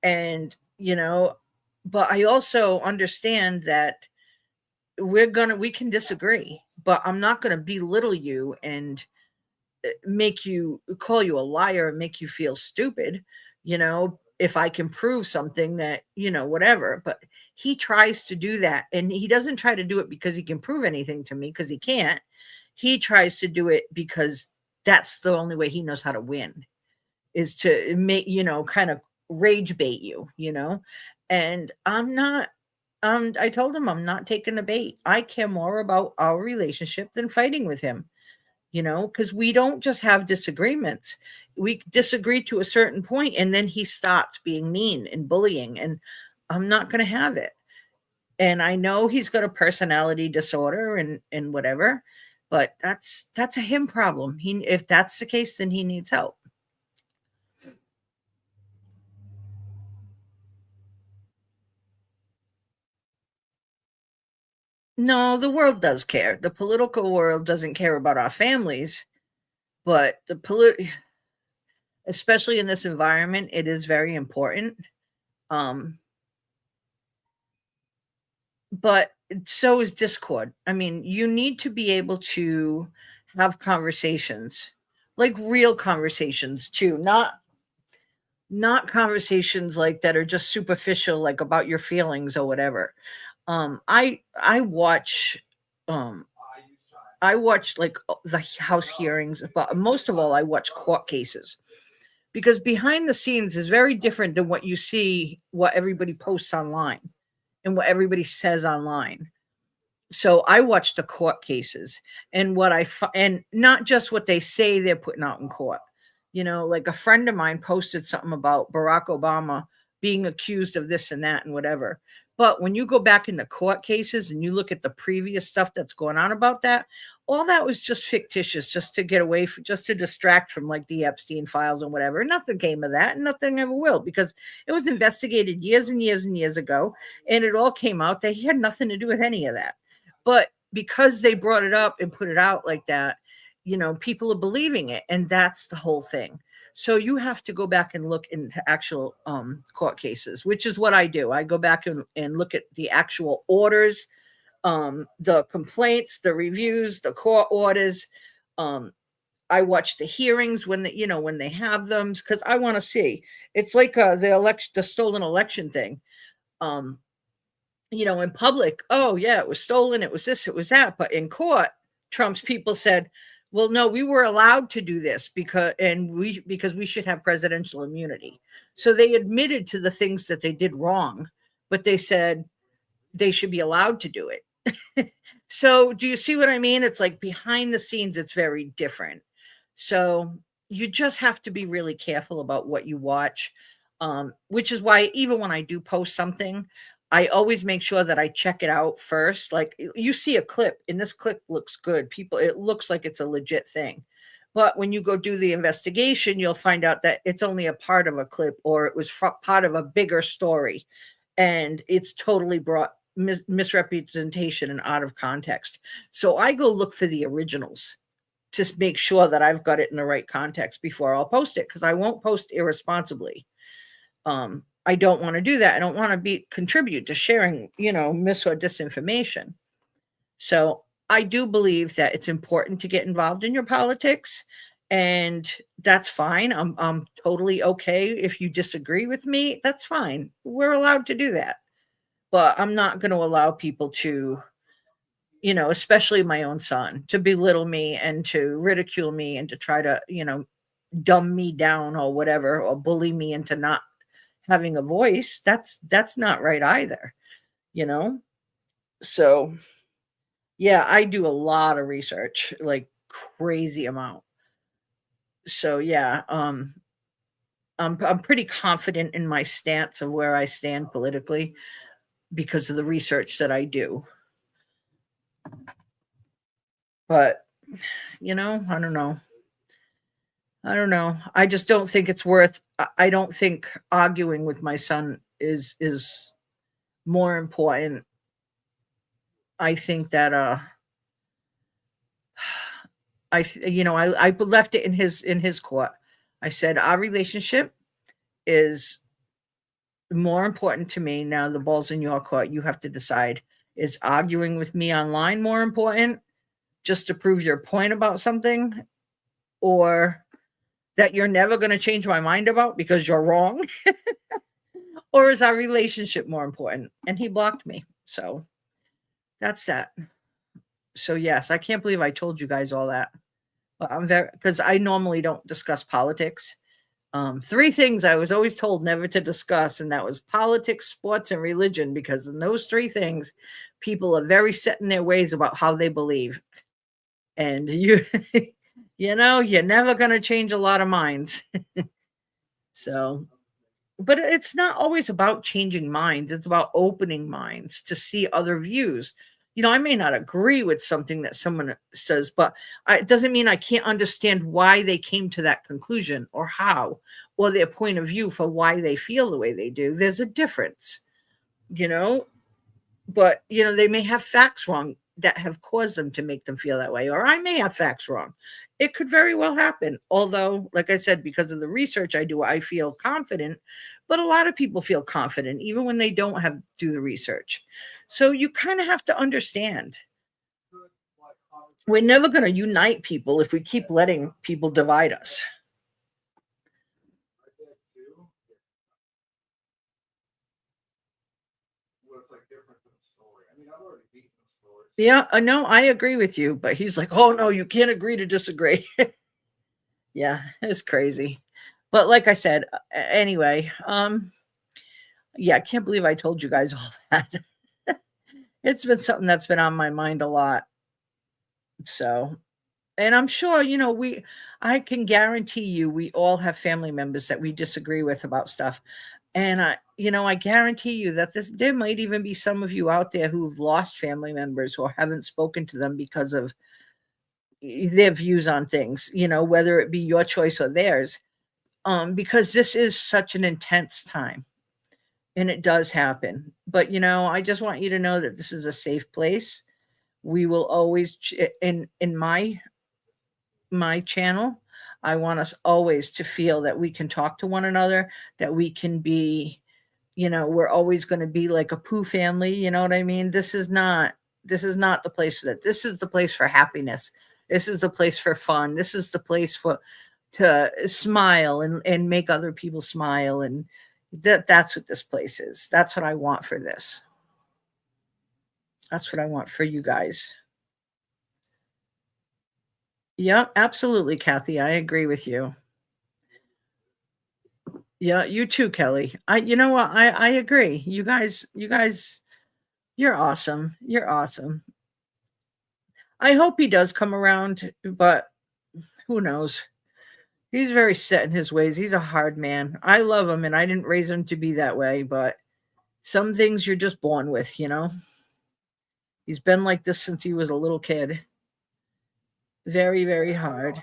And, but I also understand that we can disagree, but I'm not going to belittle you and call you a liar and make you feel stupid, if I can prove something that, whatever. But he tries to do that, and he doesn't try to do it because he can prove anything to me, because he can't. He tries to do it because that's the only way he knows how to win, is to make, kind of rage bait you. And I told him I'm not taking a bait. I care more about our relationship than fighting with him, because we don't just have disagreements. We disagree to a certain point, and then he stopped being mean and bullying, and I'm not going to have it. And I know he's got a personality disorder and whatever, but that's a him problem. If that's the case, then he needs help. No, the world does care. The political world doesn't care about our families, but especially in this environment, it is very important. Um, but so is discord. I mean, you need to be able to have conversations, like real conversations too, not conversations like that are just superficial, like about your feelings or whatever. I watch um I watch like the house hearings, but most of all I watch court cases, because behind the scenes is very different than what you see, what everybody posts online and what everybody says online. So I watch the court cases, and and not just what they say they're putting out in court. Like a friend of mine posted something about Barack Obama being accused of this and that and whatever. But when you go back in the court cases and you look at the previous stuff that's going on about that, all that was just fictitious, just to get away from, just to distract from like the Epstein files and whatever. Nothing came of that, and nothing ever will, because it was investigated years and years and years ago, and it all came out that he had nothing to do with any of that. But because they brought it up and put it out like that, people are believing it. And that's the whole thing. So you have to go back and look into actual court cases, which is what I do. I go back and look at the actual orders, the complaints, the reviews, the court orders. I watch the hearings when they have them, because I want to see. It's like the stolen election thing. In public, oh yeah, it was stolen, it was this, it was that. But in court, Trump's people said, well, no, we were allowed to do this because we should have presidential immunity. So they admitted to the things that they did wrong, but they said they should be allowed to do it. So do you see what I mean? It's like behind the scenes, it's very different. So you just have to be really careful about what you watch, which is why even when I do post something, I always make sure that I check it out first. Like you see a clip, and this clip looks good. It looks like it's a legit thing. But when you go do the investigation, you'll find out that it's only a part of a clip, or it was part of a bigger story. And it's totally brought misrepresentation and out of context. So I go look for the originals to make sure that I've got it in the right context before I'll post it, because I won't post irresponsibly. I don't want to do that. I don't want to contribute to sharing, mis or disinformation. So I do believe that it's important to get involved in your politics, and that's fine. I'm totally okay if you disagree with me. That's fine. We're allowed to do that. But I'm not going to allow people to, especially my own son, to belittle me and to ridicule me and to try to, dumb me down or whatever, or bully me into not having a voice. That's not right either, you know? So yeah, I do a lot of research, like crazy amount. So yeah, I'm pretty confident in my stance of where I stand politically because of the research that I do. But I don't know. I don't know. I just don't think it's worth. I don't think arguing with my son is more important. I think that I left it in his court. I said our relationship is more important to me. Now the ball's in your court. You have to decide, is arguing with me online more important just to prove your point about something, or that you're never going to change my mind about because you're wrong? Or is our relationship more important? And he blocked me. So that's that. So yes, I can't believe I told you guys all that. But I'm very, because I normally don't discuss politics. Three things I was always told never to discuss, and that was politics, sports, and religion, because in those three things, people are very set in their ways about how they believe. And you're never going to change a lot of minds. So, but it's not always about changing minds. It's about opening minds to see other views. I may not agree with something that someone says, but it doesn't mean I can't understand why they came to that conclusion, or how, or their point of view for why they feel the way they do. There's a difference, you know? but they may have facts wrong that have caused them to make them feel that way, or I may have facts wrong. It could very well happen. Although, like I said, because of the research I do, I feel confident. But a lot of people feel confident even when they don't have do the research. So you kind of have to understand we're never going to unite people if we keep letting people divide us. I did too. Where it's like different than the story. I mean, I've already beaten the story. Yeah, no, I agree with you, but he's like, oh no, you can't agree to disagree. Yeah, it's crazy. But like I said, anyway, yeah, I can't believe I told you guys all that. It's been something that's been on my mind a lot. So, and I'm sure, I can guarantee you we all have family members that we disagree with about stuff. And I guarantee you that there might even be some of you out there who've lost family members or haven't spoken to them because of their views on things, whether it be your choice or theirs. Because this is such an intense time and it does happen. But, I just want you to know that this is a safe place. We will always, in my channel, I want us always to feel that we can talk to one another, that we can be, we're always going to be like a Pooh family. You know what I mean? This is not the place for that. This is the place for happiness. This is the place for fun. This is the place to smile and make other people smile. And that's what this place is. That's what I want for this. That's what I want for you guys. Yeah, absolutely, Kathy. I agree with you. Yeah, you too, Kelly. You know what? I agree. You guys, you're awesome. You're awesome. I hope he does come around, but who knows? He's very set in his ways. He's a hard man. I love him, and I didn't raise him to be that way, but some things you're just born with, He's been like this since he was a little kid. Very, very hard.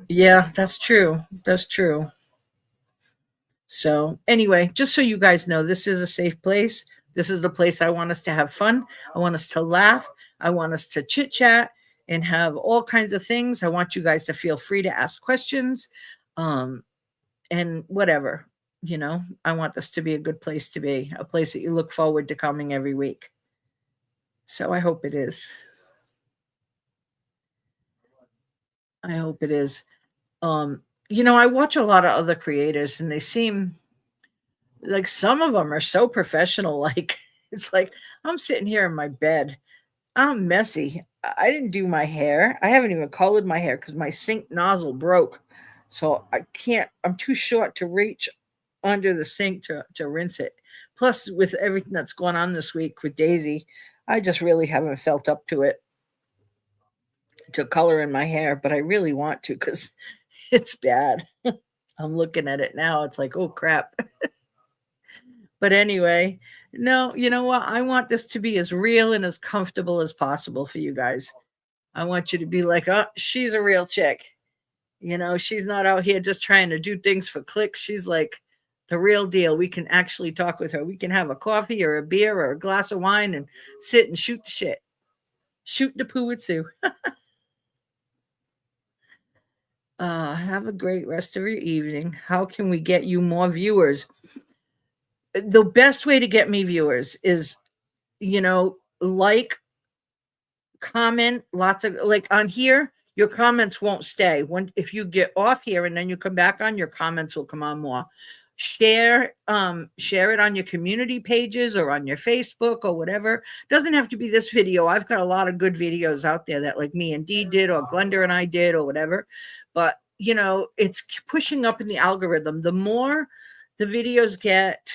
Yeah, that's true. That's true. So, anyway, just so you guys know, this is a safe place. This is the place I want us to have fun. I want us to laugh. I want us to chit chat and have all kinds of things. I want you guys to feel free to ask questions and whatever. I want this to be a good place to be, a place that you look forward to coming every week. So I hope it is. I hope it is. I watch a lot of other creators and they seem like some of them are so professional. Like, it's like, I'm sitting here in my bed. I'm messy. I didn't do my hair. I haven't even colored my hair because my sink nozzle broke. So I'm too short to reach under the sink to rinse it. Plus, with everything that's going on this week with Daisy, I just really haven't felt up to it to color in my hair, but I really want to because it's bad. I'm looking at it now. It's like, oh crap. But anyway, no, you know what? I want this to be as real and as comfortable as possible for you guys. I want you to be like, oh, she's a real chick. She's not out here just trying to do things for clicks. She's like the real deal. We can actually talk with her. We can have a coffee or a beer or a glass of wine and sit and shoot the shit. Shoot the poo with Sue. Have a great rest of your evening. How can we get you more viewers? The best way to get me viewers is, like, comment, lots of like on here. Your comments won't stay. If you get off here and then you come back on, your comments will come on more. Share it on your community pages or on your Facebook or whatever. Doesn't have to be this video. I've got a lot of good videos out there that like me and Dee did or Glenda and I did or whatever. But it's pushing up in the algorithm. The more the videos get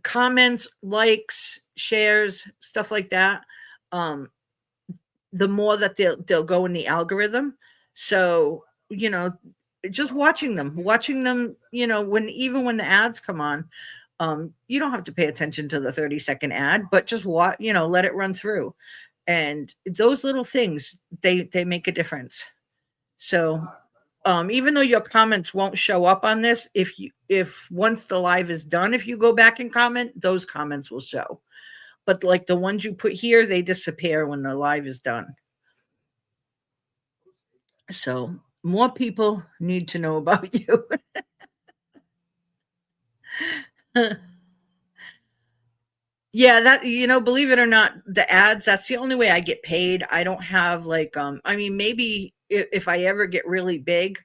comments, likes, shares, stuff like that, the more that they'll go in the algorithm. So, just watching them, even when the ads come on, you don't have to pay attention to the 30-second ad, but just let it run through. And those little things, they make a difference. So, even though your comments won't show up on this, if once the live is done, if you go back and comment, those comments will show. But like the ones you put here, they disappear when the live is done. So more people need to know about you. Yeah, that, believe it or not, the ads, that's the only way I get paid. I don't have like, I mean, maybe if I ever get really big,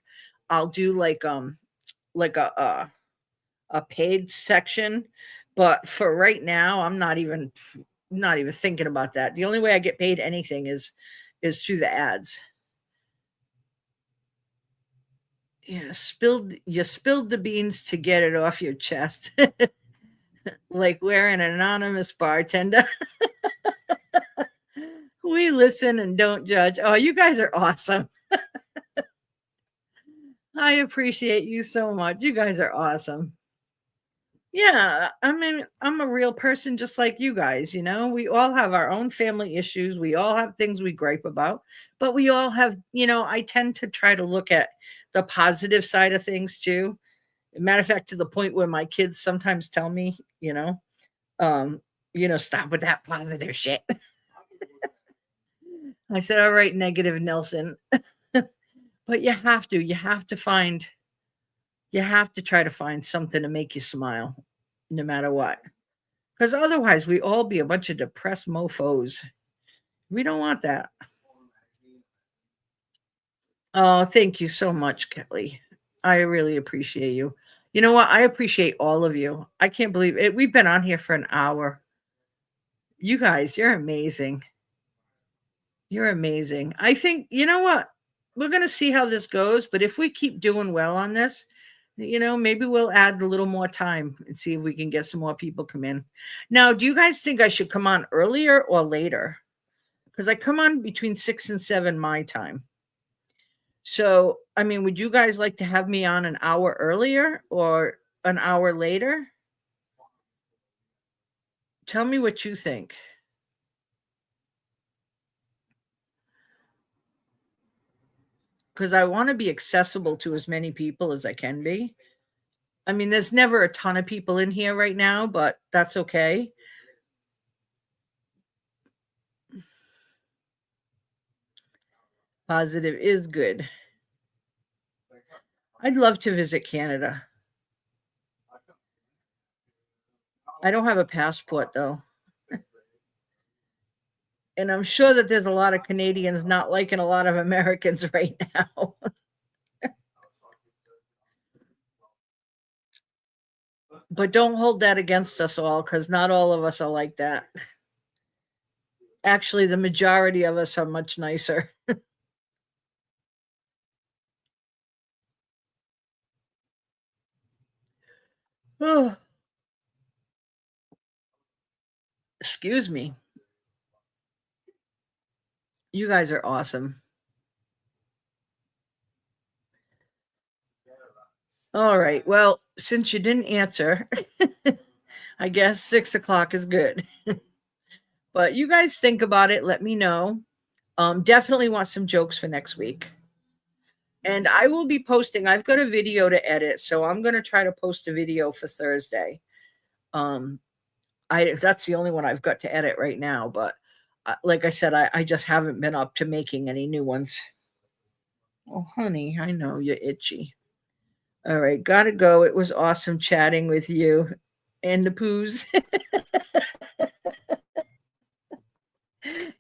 I'll do like a paid section. But for right now, I'm not even thinking about that. The only way I get paid anything is through the ads. Yeah, you spilled the beans to get it off your chest. Like we're an anonymous bartender. We listen and don't judge. Oh, you guys are awesome. I appreciate you so much. You guys are awesome. Yeah, I mean, I'm a real person just like you guys, We all have our own family issues. We all have things we gripe about, but we all have, I tend to try to look at the positive side of things too. Matter of fact, to the point where my kids sometimes tell me, stop with that positive shit. I said, all right, negative Nelson. But you have to try to find something to make you smile no matter what. Because otherwise we all be a bunch of depressed mofos. We don't want that. Oh, thank you so much, Kelly. I really appreciate you. You know what? I appreciate all of you. I can't believe it. We've been on here for an hour. You guys, you're amazing. You're amazing. I think, you know what? We're going to see how this goes, but if we keep doing well on this, maybe we'll add a little more time and see if we can get some more people come in. Now, do you guys think I should come on earlier or later? Because I come on between 6 and 7 my time. So, I mean, would you guys like to have me on an hour earlier or an hour later? Tell me what you think. Because I want to be accessible to as many people as I can be. I mean, there's never a ton of people in here right now, but that's okay. Positive is good. I'd love to visit Canada. I don't have a passport, though. And I'm sure that there's a lot of Canadians not liking a lot of Americans right now. But don't hold that against us all, because not all of us are like that. Actually, the majority of us are much nicer. Oh. Excuse me. You guys are awesome. All right. Well, since you didn't answer, I guess 6 o'clock is good. But you guys think about it. Let me know. Definitely want some jokes for next week. And I will be posting. I've got a video to edit, so I'm going to try to post a video for Thursday. That's the only one I've got to edit right now. But like I said, I just haven't been up to making any new ones. Oh, honey, I know you're itchy. All right, gotta go. It was awesome chatting with you and the poos.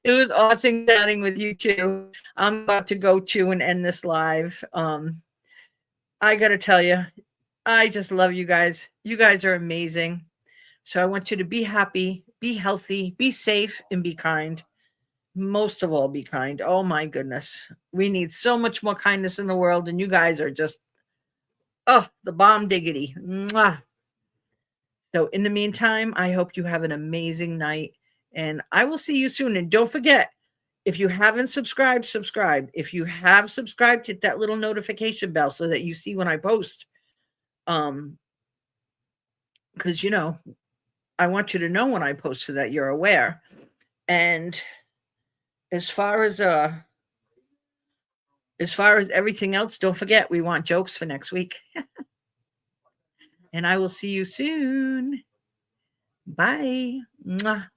It was awesome chatting with you too. I'm about to go to and end this live. I gotta tell you, I just love you guys. You guys are amazing. So I want you to be happy, be healthy, be safe, and be kind. Most of all, be kind. Oh my goodness. We need so much more kindness in the world, and you guys are just, the bomb diggity. Mwah. So in the meantime, I hope you have an amazing night, and I will see you soon. And don't forget, if you haven't subscribed, subscribe. If you have subscribed, hit that little notification bell so that you see when I post. Because, I want you to know when I post so that you're aware. And as far as as far as everything else, don't forget, we want jokes for next week. And I will see you soon. Bye. Mwah.